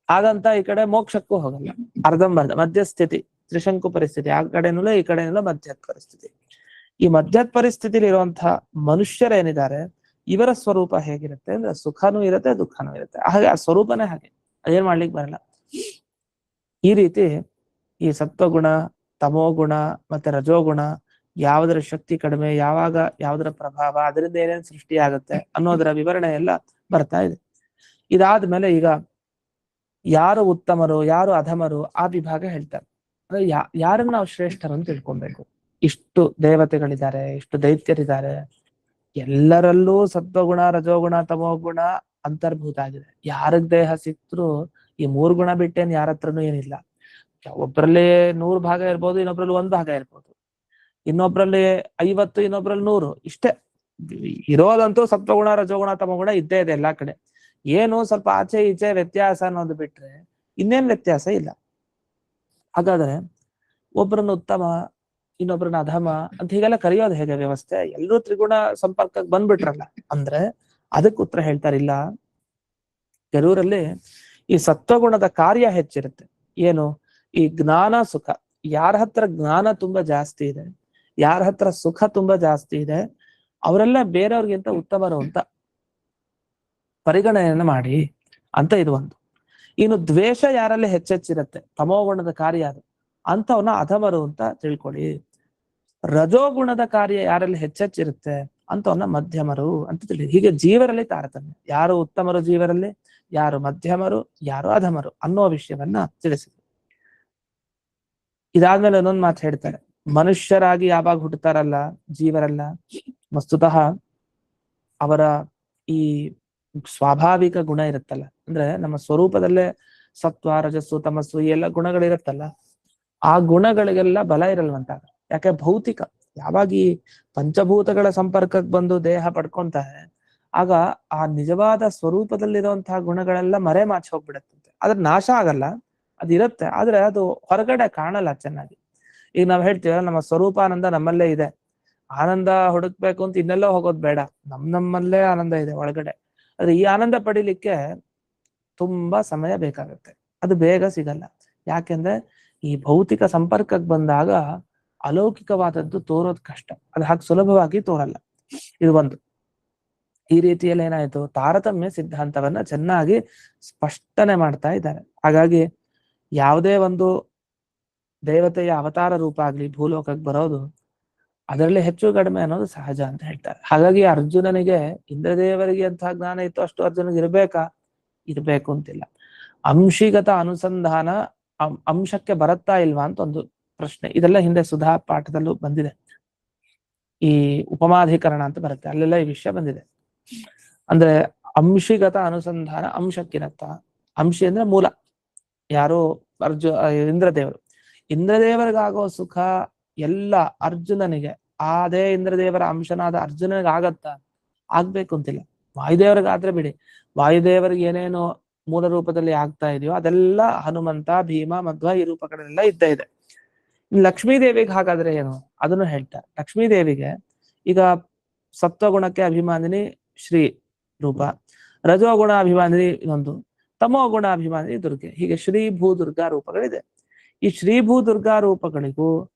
ಹಾಗಂತ ಈ ಕಡೆ ಮೋಕ್ಷಕ್ಕೂ ಹೋಗಲ್ಲ, ಅರ್ಧಂಬರ್ಧ ಮಧ್ಯಸ್ಥಿತಿ, ತ್ರಿಶಂಕು ಪರಿಸ್ಥಿತಿ, ಆ ಕಡೆನೂ ಈ ಕಡೆನೂ ಮಧ್ಯದ ಪರಿಸ್ಥಿತಿ. ಈ ಮಧ್ಯದ ಪರಿಸ್ಥಿತಿಲಿ ಇರುವಂತಹ ಮನುಷ್ಯರೇನಿದ್ದಾರೆ, ಇವರ ಸ್ವರೂಪ ಹೇಗಿರುತ್ತೆ ಅಂದ್ರೆ ಸುಖನೂ ಇರುತ್ತೆ, ದುಃಖನೂ ಇರುತ್ತೆ. ಹಾಗೆ ಆ ಸ್ವರೂಪನೇ ಹಾಗೆ, ಅದೇನ್ ಮಾಡ್ಲಿಕ್ಕೆ ಬರಲ್ಲ. ಈ ರೀತಿ ಈ ಸತ್ವಗುಣ, ತಮೋಗುಣ ಮತ್ತೆ ರಜೋಗುಣ, ಯಾವುದರ ಶಕ್ತಿ ಕಡಿಮೆ, ಯಾವಾಗ ಯಾವುದರ ಪ್ರಭಾವ, ಅದರಿಂದ ಏನೇನು ಸೃಷ್ಟಿ ಆಗುತ್ತೆ ಅನ್ನೋದರ ವಿವರಣೆ ಎಲ್ಲ ಬರ್ತಾ ಇದೆ. ಇದಾದ್ಮೇಲೆ ಈಗ ಯಾರು ಉತ್ತಮರು, ಯಾರು ಅಧಮರು, ಆ ವಿಭಾಗ ಹೇಳ್ತಾರೆ. ಅಂದ್ರೆ ಯಾರನ್ನ ನಾವು ಶ್ರೇಷ್ಠರು ಅಂತ ತಿಳ್ಕೊಬೇಕು. ಇಷ್ಟು ದೇವತೆಗಳಿದ್ದಾರೆ, ಇಷ್ಟು ದೈತ್ಯರಿದ್ದಾರೆ, ಎಲ್ಲರಲ್ಲೂ ಸತ್ವಗುಣ, ರಜೋಗುಣ, ತಮೋಗುಣ ಅಂತರ್ಭೂತ ಆಗಿದೆ. ಯಾರಿಗ್ ದೇಹ ಸಿಕ್ತರೂ ಈ 3 ಗುಣ ಬಿಟ್ಟೇನ್ ಯಾರ ಹತ್ರನೂ ಏನಿಲ್ಲ. ಒಬ್ಬರಲ್ಲಿ 100 ಭಾಗ ಇರ್ಬೋದು, ಇನ್ನೊಬ್ರಲ್ಲಿ 1 ಭಾಗ ಇರ್ಬೋದು, ಇನ್ನೊಬ್ರಲ್ಲಿ 50, ಇನ್ನೊಬ್ರಲ್ಲಿ 100, ಇಷ್ಟೇ ಇರೋದಂತೂ ಸತ್ವಗುಣ, ರಜೋಗುಣ, ತಮೋಗುಣ ಇದ್ದೇ ಇದೆ ಎಲ್ಲಾ ಕಡೆ. ಏನು ಸ್ವಲ್ಪ ಆಚೆ ಈಚೆ ವ್ಯತ್ಯಾಸ ಅನ್ನೋದು ಬಿಟ್ರೆ ಇನ್ನೇನ್ ವ್ಯತ್ಯಾಸ ಇಲ್ಲ. ಹಾಗಾದ್ರೆ ಒಬ್ಬರನ್ನ ಉತ್ತಮ, ಇನ್ನೊಬ್ರನ್ನ ಅಧಮ ಅಂತ ಹೀಗೆಲ್ಲ ಕರೆಯೋದು ಹೇಗೆ ವ್ಯವಸ್ಥೆ? ಎಲ್ಲರೂ ತ್ರಿಗುಣ ಸಂಪರ್ಕಕ್ಕೆ ಬಂದ್ಬಿಟ್ರಲ್ಲ ಅಂದ್ರೆ ಅದಕ್ಕೆ ಉತ್ತರ ಹೇಳ್ತಾರಿಲ್ಲ. ಕೆಲವರಲ್ಲಿ ಈ ಸತ್ವಗುಣದ ಕಾರ್ಯ ಹೆಚ್ಚಿರುತ್ತೆ. ಏನು? ಈ ಜ್ಞಾನ, ಸುಖ. ಯಾರ ಹತ್ರ ಜ್ಞಾನ ತುಂಬಾ ಜಾಸ್ತಿ ಇದೆ, ಯಾರ ಹತ್ರ ಸುಖ ತುಂಬಾ ಜಾಸ್ತಿ ಇದೆ, ಅವರೆಲ್ಲ ಬೇರೆಯವ್ರಿಗಿಂತ ಉತ್ತಮರು ಅಂತ ಪರಿಗಣನೆಯನ್ನು ಮಾಡಿ ಅಂತ ಇದು ಒಂದು. ಇನ್ನು ದ್ವೇಷ ಯಾರಲ್ಲಿ ಹೆಚ್ಚೆಚ್ಚಿರುತ್ತೆ, ತಮೋಗುಣದ ಕಾರ್ಯ ಅದು, ಅಂತವನ್ನ ಅಧಮರು ಅಂತ ತಿಳ್ಕೊಳ್ಳಿ. ರಜೋಗುಣದ ಕಾರ್ಯ ಯಾರಲ್ಲಿ ಹೆಚ್ಚೆಚ್ಚಿರುತ್ತೆ ಅಂತವನ್ನ ಮಧ್ಯಮರು ಅಂತ ತಿಳಿ. ಹೀಗೆ ಜೀವರಲ್ಲಿ ತಾರತಮ್ಯ, ಯಾರು ಉತ್ತಮರು ಜೀವರಲ್ಲಿ, ಯಾರು ಮಧ್ಯಮರು, ಯಾರು ಅಧಮರು ಅನ್ನೋ ವಿಷಯವನ್ನ ತಿಳಿಸಿದ್ರು. ಇದಾದ್ಮೇಲೆ ಇನ್ನೊಂದು ಮಾತು ಹೇಳ್ತಾರೆ. ಮನುಷ್ಯರಾಗಿ ಯಾವಾಗ ಹುಟ್ಟುತ್ತಾರಲ್ಲ ಜೀವರೆಲ್ಲ, ವಸ್ತುತಃ ಅವರ ಈ ಸ್ವಾಭಾವಿಕ ಗುಣ ಇರುತ್ತಲ್ಲ, ಅಂದ್ರೆ ನಮ್ಮ ಸ್ವರೂಪದಲ್ಲೇ ಸತ್ವ, ರಜಸ್ಸು, ತಮಸ್ಸು ಈ ಎಲ್ಲ ಗುಣಗಳಿರುತ್ತಲ್ಲ, ಆ ಗುಣಗಳಿಗೆಲ್ಲ ಬಲ ಇರಲ್ವಂತಾಗ. ಯಾಕೆ? ಭೌತಿಕ. ಯಾವಾಗ ಈ ಪಂಚಭೂತಗಳ ಸಂಪರ್ಕಕ್ಕೆ ಬಂದು ದೇಹ ಪಡ್ಕೊಂತಾರೆ, ಆಗ ಆ ನಿಜವಾದ ಸ್ವರೂಪದಲ್ಲಿರುವಂತಹ ಗುಣಗಳೆಲ್ಲ ಮರೆ ಮಾಚಿ ಹೋಗ್ಬಿಡತ್ತಂತೆ. ಅದ್ರ ನಾಶ ಆಗಲ್ಲ, ಅದಿರುತ್ತೆ, ಆದ್ರೆ ಅದು ಹೊರಗಡೆ ಕಾಣಲ್ಲ ಚೆನ್ನಾಗಿ. ಈಗ ನಾವ್ ಹೇಳ್ತೀವ ನಮ್ಮ ಸ್ವರೂಪಾನಂದ ನಮ್ಮಲ್ಲೇ ಇದೆ, ಆನಂದ ಹುಡುಕ್ಬೇಕು ಅಂತ ಇನ್ನೆಲ್ಲೋ ಹೋಗೋದು ಬೇಡ, ನಮ್ಮಲ್ಲೇ ಆನಂದ ಇದೆ ಒಳಗಡೆ. ಆದ್ರೆ ಈ ಆನಂದ ಪಡಿಲಿಕ್ಕೆ ತುಂಬಾ ಸಮಯ ಬೇಕಾಗುತ್ತೆ, ಅದು ಬೇಗ ಸಿಗಲ್ಲ. ಯಾಕೆಂದ್ರೆ ಈ ಭೌತಿಕ ಸಂಪರ್ಕಕ್ಕೆ ಬಂದಾಗ ಅಲೌಕಿಕವಾದದ್ದು ತೋರೋದು ಕಷ್ಟ, ಅದು ಹಾಗೆ ಸುಲಭವಾಗಿ ತೋರಲ್ಲ. ಇದು ಒಂದು. ಈ ರೀತಿಯಲ್ಲಿ ಏನಾಯ್ತು, ತಾರತಮ್ಯ ಸಿದ್ಧಾಂತವನ್ನ ಚೆನ್ನಾಗಿ ಸ್ಪಷ್ಟನೆ ಮಾಡ್ತಾ ಇದ್ದಾರೆ. ಹಾಗಾಗಿ ಯಾವುದೇ ಒಂದು ದೇವತೆಯ ಅವತಾರ ರೂಪ ಆಗ್ಲಿ ಭೂಲೋಕಕ್ಕೆ ಬರೋದು, ಅದರಲ್ಲಿ ಹೆಚ್ಚು ಕಡಿಮೆ ಅನ್ನೋದು ಸಹಜ ಅಂತ ಹೇಳ್ತಾರೆ. ಹಾಗಾಗಿ ಅರ್ಜುನನಿಗೆ ಇಂದ್ರದೇವರಿಗೆ ಅಂತ ಜ್ಞಾನ ಇತ್ತು, ಅಷ್ಟು ಅರ್ಜುನಿಗೆ ಇರ್ಬೇಕು ಅಂತಿಲ್ಲ. ಅಂಶಿಗತ ಅನುಸಂಧಾನ ಅಂಶಕ್ಕೆ ಬರುತ್ತಾ ಇಲ್ವಾ ಅಂತ ಒಂದು ಪ್ರಶ್ನೆ. ಇದೆಲ್ಲ ಹಿಂದೆ ಸುಧಾ ಪಾಠದಲ್ಲೂ ಬಂದಿದೆ. ಈ ಉಪಮಾಧಿಕರಣ ಅಂತ ಬರುತ್ತೆ, ಅಲ್ಲೆಲ್ಲ ಈ ವಿಷಯ ಬಂದಿದೆ. ಅಂದ್ರೆ ಅಂಶಿಗತ ಅನುಸಂಧಾನ ಅಂಶಕ್ಕಿರತ್ತ. ಅಂಶಿ ಅಂದ್ರೆ ಮೂಲ, ಯಾರು ಇಂದ್ರದೇವರು. ಇಂದ್ರದೇವರಿಗಾಗೋ ಸುಖ ಎಲ್ಲ ಅರ್ಜುನನಿಗೆ, ಅದೇ ಇಂದ್ರದೇವರ ಅಂಶನಾದ ಅರ್ಜುನನಿಗೆ ಆಗತ್ತ? ಆಗ್ಬೇಕು ಅಂತಿಲ್ಲ. ವಾಯುದೇವರಿಗಾದ್ರೆ ಬಿಡಿ, ವಾಯುದೇವರಿಗೆ ಏನೇನು ಮೂಲ ರೂಪದಲ್ಲಿ ಆಗ್ತಾ ಇದೆಯೋ ಅದೆಲ್ಲ ಹನುಮಂತ, ಭೀಮ, ಮಧ್ವ ಈ ರೂಪಗಳೆಲ್ಲ ಇದ್ದೇ ಇದೆ. ಲಕ್ಷ್ಮೀ ದೇವಿಗೆ ಹಾಗಾದ್ರೆ ಏನು ಅದನ್ನು ಹೇಳ್ತಾರೆ. ಲಕ್ಷ್ಮೀ ದೇವಿಗೆ ಈಗ ಸತ್ವಗುಣಕ್ಕೆ ಅಭಿಮಾನಿನಿ ಶ್ರೀ ರೂಪ, ರಜೋಗುಣ ಅಭಿಮಾನಿನಿ ಇನ್ನೊಂದು, ತಮೋ ಗುಣ ಅಭಿಮಾನಿ ದುರ್ಗೆ, ಹೀಗೆ ಶ್ರೀ ಭೂ ದುರ್ಗಾ ರೂಪಗಳಿದೆ. ಈ ಶ್ರೀ ಭೂ ದುರ್ಗಾ ರೂಪಗಳಿಗೂ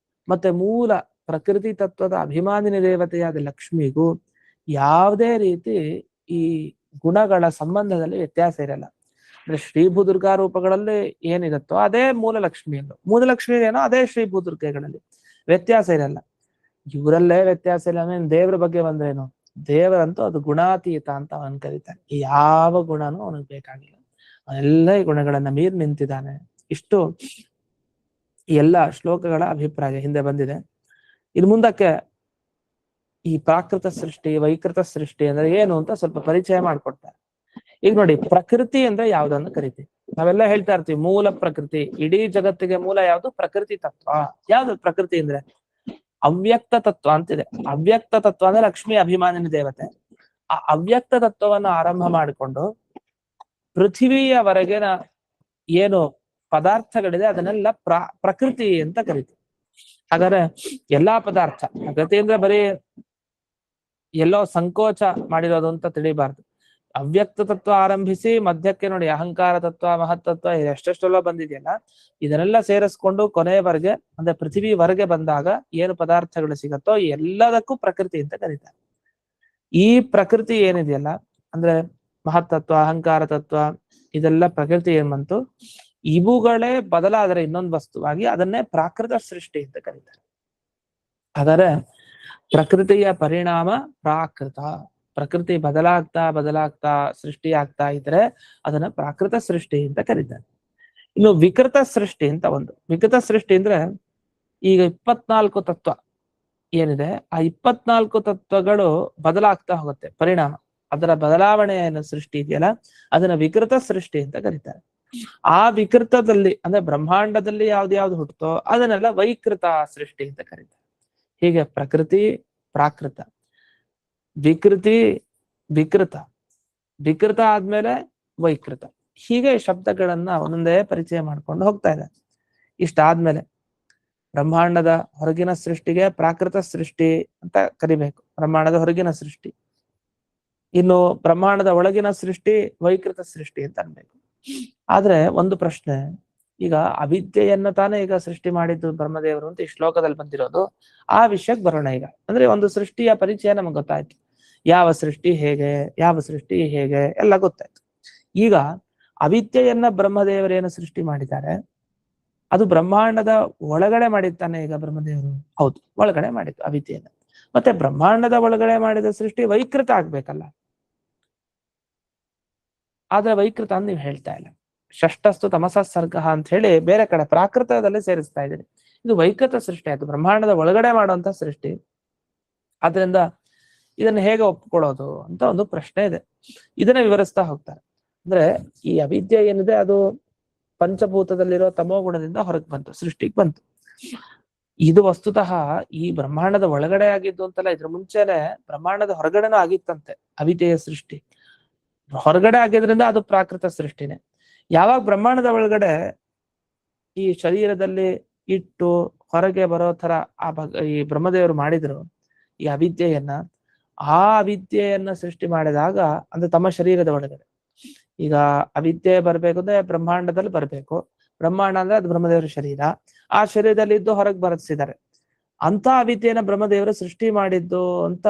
ಮತ್ತೆ ಮೂಲ ಪ್ರಕೃತಿ ತತ್ವದ ಅಭಿಮಾನಿನಿ ದೇವತೆಯಾದ ಲಕ್ಷ್ಮಿಗೂ ಯಾವುದೇ ರೀತಿ ಈ ಗುಣಗಳ ಸಂಬಂಧದಲ್ಲಿ ವ್ಯತ್ಯಾಸ ಇರಲ್ಲ. ಅಂದ್ರೆ ಶ್ರೀ ಭೂ ದುರ್ಗಾ ರೂಪಗಳಲ್ಲಿ ಏನಿರುತ್ತೋ ಅದೇ ಮೂಲ ಲಕ್ಷ್ಮಿಯಲ್ಲೂ, ಮೂಲ ಲಕ್ಷ್ಮಿ ಏನೋ ಅದೇ ಶ್ರೀ ಭೂ ದುರ್ಗೆಗಳಲ್ಲಿ, ವ್ಯತ್ಯಾಸ ಇರಲ್ಲ. ಇವರಲ್ಲೇ ವ್ಯತ್ಯಾಸ ಇಲ್ಲ ಅಂದ್ರೆ ದೇವರ ಬಗ್ಗೆ ಬಂದ್ರೇನು, ದೇವರಂತೂ ಅದು ಗುಣಾತೀತ ಅಂತ ಅವನ್ ಕರೀತಾನೆ. ಯಾವ ಗುಣನೂ ಅವನಿಗೆ ಬೇಕಾಗಿಲ್ಲ, ಅವನೆಲ್ಲ ಈ ಗುಣಗಳನ್ನ ಮೀರಿ ನಿಂತಿದ್ದಾನೆ. ಇಷ್ಟು ಎಲ್ಲ ಶ್ಲೋಕಗಳ ಅಭಿಪ್ರಾಯ ಹಿಂದೆ ಬಂದಿದೆ. ಇನ್ನು ಮುಂದಕ್ಕೆ ಈ ಪ್ರಾಕೃತ ಸೃಷ್ಟಿ, ವೈಕೃತ ಸೃಷ್ಟಿ ಅಂದ್ರೆ ಏನು ಅಂತ ಸ್ವಲ್ಪ ಪರಿಚಯ ಮಾಡ್ಕೊಡ್ತಾರೆ. ಈಗ ನೋಡಿ, ಪ್ರಕೃತಿ ಅಂದ್ರೆ ಯಾವ್ದನ್ನ ಕರಿತೀವಿ? ನಾವೆಲ್ಲ ಹೇಳ್ತಾ ಇರ್ತೀವಿ ಮೂಲ ಪ್ರಕೃತಿ, ಇಡೀ ಜಗತ್ತಿಗೆ ಮೂಲ ಯಾವ್ದು? ಪ್ರಕೃತಿ ತತ್ವ. ಯಾವ್ದು ಪ್ರಕೃತಿ ಅಂದ್ರೆ? ಅವ್ಯಕ್ತ ತತ್ವ ಅಂತಿದೆ. ಅವ್ಯಕ್ತ ತತ್ವ ಅಂದ್ರೆ ಲಕ್ಷ್ಮಿ ಅಭಿಮಾನಿನಿ ದೇವತೆ. ಆ ಅವ್ಯಕ್ತ ತತ್ವವನ್ನು ಆರಂಭ ಮಾಡಿಕೊಂಡು ಪೃಥಿವಿಯವರೆಗಿನ ಏನು ಪದಾರ್ಥಗಳಿದೆ ಅದನ್ನೆಲ್ಲ ಪ್ರಕೃತಿ ಅಂತ ಕರಿತೀವಿ. ಹಾಗಾದ್ರೆ ಎಲ್ಲಾ ಪದಾರ್ಥ ಪ್ರಕೃತಿ ಅಂದ್ರೆ ಬರೀ ಎಲ್ಲೋ ಸಂಕೋಚ ಮಾಡಿರೋದು ಅಂತ ತಿಳಿಬಾರ್ದು. ಅವ್ಯಕ್ತ ತತ್ವ ಆರಂಭಿಸಿ ಮಧ್ಯಕ್ಕೆ ನೋಡಿ ಅಹಂಕಾರ ತತ್ವ, ಮಹತ್ತತ್ವ ಎಷ್ಟೆಷ್ಟೆಲ್ಲ ಬಂದಿದೆಯಲ್ಲ, ಇದನ್ನೆಲ್ಲ ಸೇರಿಸ್ಕೊಂಡು ಕೊನೆಯವರೆಗೆ ಅಂದ್ರೆ ಪೃಥ್ವಿವರೆಗೆ ಬಂದಾಗ ಏನು ಪದಾರ್ಥಗಳು ಸಿಗತ್ತೋ ಎಲ್ಲದಕ್ಕೂ ಪ್ರಕೃತಿ ಅಂತ ಕರೀತಾರೆ. ಈ ಪ್ರಕೃತಿ ಏನಿದೆಯಲ್ಲ ಅಂದ್ರೆ ಮಹತ್ತತ್ವ, ಅಹಂಕಾರ ತತ್ವ, ಇದೆಲ್ಲ ಪ್ರಕೃತಿ ಏನ್ ಬಂತು, ಇವುಗಳೇ ಬದಲಾದರೆ ಇನ್ನೊಂದು ವಸ್ತುವಾಗಿ ಅದನ್ನೇ ಪ್ರಾಕೃತ ಸೃಷ್ಟಿ ಅಂತ ಕರೀತಾರೆ. ಹಾಗಾದ್ರೆ ಪ್ರಕೃತಿಯ ಪರಿಣಾಮ ಪ್ರಾಕೃತ. ಪ್ರಕೃತಿ ಬದಲಾಗ್ತಾ ಬದಲಾಗ್ತಾ ಸೃಷ್ಟಿ ಆಗ್ತಾ ಇದ್ರೆ ಅದನ್ನ ಪ್ರಾಕೃತ ಸೃಷ್ಟಿ ಅಂತ ಕರೀತಾರೆ. ಇನ್ನು ವಿಕೃತ ಸೃಷ್ಟಿ ಅಂತ ಒಂದು. ವಿಕೃತ ಸೃಷ್ಟಿ ಅಂದ್ರೆ ಈಗ 24 ತತ್ವ ಏನಿದೆ, ಆ 24 ತತ್ವಗಳು ಬದಲಾಗ್ತಾ ಹೋಗುತ್ತೆ ಪರಿಣಾಮ. ಅದರ ಬದಲಾವಣೆಯನ್ನು ಸೃಷ್ಟಿ ಇದೆಯಲ್ಲ ಅದನ್ನ ವಿಕೃತ ಸೃಷ್ಟಿ ಅಂತ ಕರೀತಾರೆ. ಆ ವಿಕೃತದಲ್ಲಿ ಅಂದ್ರೆ ಬ್ರಹ್ಮಾಂಡದಲ್ಲಿ ಯಾವ್ದು ಹುಟ್ಟುತ್ತೋ ಅದನ್ನೆಲ್ಲ ವೈಕೃತ ಸೃಷ್ಟಿ ಅಂತ ಕರೀತಾರೆ. ಹೀಗೆ ಪ್ರಕೃತಿ ಪ್ರಾಕೃತ, ವಿಕೃತಿ ವಿಕೃತ, ವಿಕೃತ ಆದ್ಮೇಲೆ ವೈಕೃತ, ಹೀಗೆ ಶಬ್ದಗಳನ್ನ ಒಂದೊಂದೇ ಪರಿಚಯ ಮಾಡ್ಕೊಂಡು ಹೋಗ್ತಾ ಇದೆ. ಇಷ್ಟಾದ್ಮೇಲೆ ಬ್ರಹ್ಮಾಂಡದ ಹೊರಗಿನ ಸೃಷ್ಟಿಗೆ ಪ್ರಾಕೃತ ಸೃಷ್ಟಿ ಅಂತ ಕರಿಬೇಕು, ಬ್ರಹ್ಮಾಂಡದ ಹೊರಗಿನ ಸೃಷ್ಟಿ. ಇನ್ನು ಬ್ರಹ್ಮಾಂಡದ ಒಳಗಿನ ಸೃಷ್ಟಿ ವೈಕೃತ ಸೃಷ್ಟಿ ಅಂತ ಅನ್ಬೇಕು. ಆದ್ರೆ ಒಂದು ಪ್ರಶ್ನೆ, ಈಗ ಅವಿದ್ಯೆಯನ್ನ ತಾನೇ ಈಗ ಸೃಷ್ಟಿ ಮಾಡಿದ್ದು ಬ್ರಹ್ಮದೇವರು ಅಂತ ಈ ಶ್ಲೋಕದಲ್ಲಿ ಬಂದಿರೋದು. ಆ ವಿಷಯಕ್ಕೆ ಬರೋಣ ಈಗ. ಅಂದ್ರೆ ಒಂದು ಸೃಷ್ಟಿಯ ಪರಿಚಯ ನಮ್ಗೆ ಗೊತ್ತಾಯ್ತು, ಯಾವ ಸೃಷ್ಟಿ ಹೇಗೆ, ಯಾವ ಸೃಷ್ಟಿ ಹೇಗೆ ಎಲ್ಲ ಗೊತ್ತಾಯ್ತು. ಈಗ ಅವಿದ್ಯೆಯನ್ನ ಬ್ರಹ್ಮದೇವರೇನು ಸೃಷ್ಟಿ ಮಾಡಿದ್ದಾರೆ, ಅದು ಬ್ರಹ್ಮಾಂಡದ ಒಳಗಡೆ ಮಾಡಿದ್ದಾನೆ ಈಗ ಬ್ರಹ್ಮದೇವರು? ಹೌದು, ಒಳಗಡೆ ಮಾಡಿದ್ದು ಅವಿದ್ಯೆಯನ್ನ. ಮತ್ತೆ ಬ್ರಹ್ಮಾಂಡದ ಒಳಗಡೆ ಮಾಡಿದ ಸೃಷ್ಟಿ ವೈಕೃತ ಆಗ್ಬೇಕಲ್ಲ, ಆದ್ರೆ ವೈಕೃತ ಅಂತ ನೀವು ಹೇಳ್ತಾ ಇಲ್ಲ. ಷಷ್ಟಸ್ತು ತಮಸ ಸರ್ಗ ಅಂತ ಹೇಳಿ ಬೇರೆ ಕಡೆ ಪ್ರಾಕೃತದಲ್ಲಿ ಸೇರಿಸ್ತಾ ಇದ್ದೀರಿ. ಇದು ವೈಕೃತ ಸೃಷ್ಟಿ ಆಯ್ತು, ಬ್ರಹ್ಮಾಂಡದ ಒಳಗಡೆ ಮಾಡುವಂತ ಸೃಷ್ಟಿ. ಆದ್ರಿಂದ ಇದನ್ನ ಹೇಗೆ ಒಪ್ಕೊಳ್ಳೋದು ಅಂತ ಒಂದು ಪ್ರಶ್ನೆ ಇದೆ. ಇದನ್ನ ವಿವರಿಸ್ತಾ ಹೋಗ್ತಾರೆ. ಅಂದ್ರೆ ಈ ಅವಿದ್ಯೆ ಏನಿದೆ ಅದು ಪಂಚಭೂತದಲ್ಲಿರೋ ತಮೋ ಗುಣದಿಂದ ಹೊರಗೆ ಬಂತು, ಸೃಷ್ಟಿಗೆ ಬಂತು. ಇದು ವಸ್ತುತಃ ಈ ಬ್ರಹ್ಮಾಂಡದ ಒಳಗಡೆ ಆಗಿದ್ದು ಅಂತಲ್ಲ, ಇದ್ರ ಮುಂಚೆನೆ ಬ್ರಹ್ಮಾಂಡದ ಹೊರಗಡೆನೂ ಆಗಿತ್ತಂತೆ ಅವಿದ್ಯೆಯ ಸೃಷ್ಟಿ. ಹೊರಗಡೆ ಆಗಿದ್ರಿಂದ ಅದು ಪ್ರಾಕೃತ ಸೃಷ್ಟಿನೇ. ಯಾವಾಗ ಬ್ರಹ್ಮಾಂಡದ ಒಳಗಡೆ ಈ ಶರೀರದಲ್ಲಿ ಇಟ್ಟು ಹೊರಗೆ ಬರೋ ತರ ಈ ಬ್ರಹ್ಮದೇವರು ಮಾಡಿದ್ರು ಈ ಅವಿದ್ಯೆಯನ್ನ, ಆ ಅವಿದ್ಯೆಯನ್ನ ಸೃಷ್ಟಿ ಮಾಡಿದಾಗ ಅಂದ್ರೆ ತಮ್ಮ ಶರೀರದ ಒಳಗಡೆ ಈಗ ಅವಿದ್ಯೆ ಬರ್ಬೇಕು ಅಂದ್ರೆ ಬ್ರಹ್ಮಾಂಡದಲ್ಲಿ ಬರ್ಬೇಕು. ಬ್ರಹ್ಮಾಂಡ ಅಂದ್ರೆ ಅದು ಬ್ರಹ್ಮದೇವರ ಶರೀರ, ಆ ಶರೀರದಲ್ಲಿ ಇದ್ದು ಹೊರಗೆ ಬರೆಸಿದ್ದಾರೆ. ಅಂತ ಅವಿದ್ಯೆಯನ್ನ ಬ್ರಹ್ಮದೇವರು ಸೃಷ್ಟಿ ಮಾಡಿದ್ದು ಅಂತ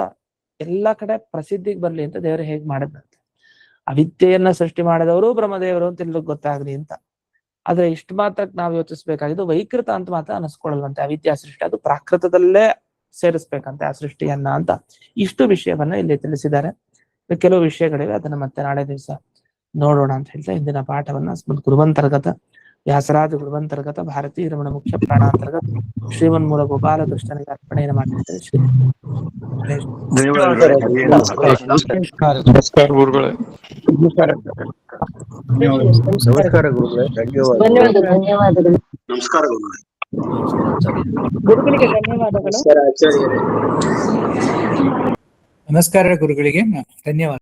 ಎಲ್ಲಾ ಕಡೆ ಪ್ರಸಿದ್ಧಿಗೆ ಬರ್ಲಿ ಅಂತ ದೇವರು ಹೇಗ್ ಮಾಡಿದಂತೆ. ಅವಿದ್ಯೆಯನ್ನ ಸೃಷ್ಟಿ ಮಾಡಿದವರು ಬ್ರಹ್ಮದೇವರು ಅಂತ ಎಲ್ಲರಿಗೂ ಗೊತ್ತಾಗ್ಲಿ ಅಂತ. ಆದ್ರೆ ಇಷ್ಟು ಮಾತ್ರಕ್ಕೆ ನಾವು ಯೋಚಿಸ್ಬೇಕಾಗಿದ್ದು ವೈಕೃತ ಅಂತ ಮಾತ್ರ ಅನಿಸ್ಕೊಳ್ಳಲ್ವಂತೆ ಅವಿದ್ಯಾ ಸೃಷ್ಟಿ, ಅದು ಪ್ರಾಕೃತದಲ್ಲೇ ಸೇರಿಸ್ಬೇಕಂತೆ ಆ ಸೃಷ್ಟಿಯನ್ನ ಅಂತ. ಇಷ್ಟು ವಿಷಯವನ್ನ ಇಲ್ಲಿ ತಿಳಿಸಿದ್ದಾರೆ. ಕೆಲವು ವಿಷಯಗಳಿವೆ, ಅದನ್ನ ಮತ್ತೆ ನಾಳೆ ದಿವಸ ನೋಡೋಣ ಅಂತ ಹೇಳ್ತಾ ಇಂದಿನ ಪಾಠವನ್ನ ಸ್ಮೃತ್ ಕುರುವಂತರ್ಗತ ವ್ಯಾಸರಾಜ ಗುರುವಂತರ್ಗತ ಭಾರತೀಯ ರಮಣ ಮುಖ್ಯ ಪ್ರಾಣಾಂತರ್ಗತ ಶ್ರೀಮನ್ಮೂಲ ಗೋಪಾಲ ಕೃಷ್ಣನಿಗೆ ಅರ್ಪಣೆಯನ್ನು ಮಾಡುತ್ತೇವೆ. ಶ್ರೀ ಗಣೇಶ್ ಧನ್ಯವಾದಗಳು. ನಮಸ್ಕಾರ ಗುರುಗಳೇ. ನಮಸ್ಕಾರ ಗುರುಗಳೇ. ಧನ್ಯವಾದಗಳು. ನಮಸ್ಕಾರ ಗುರುಗಳೇ. ಗುರುಗಳಿಗೆ ಧನ್ಯವಾದಗಳು. ನಮಸ್ಕಾರ ಆಚಾರ್ಯರೇ. ನಮಸ್ಕಾರ ಗುರುಗಳಿಗೆ ಧನ್ಯವಾದ.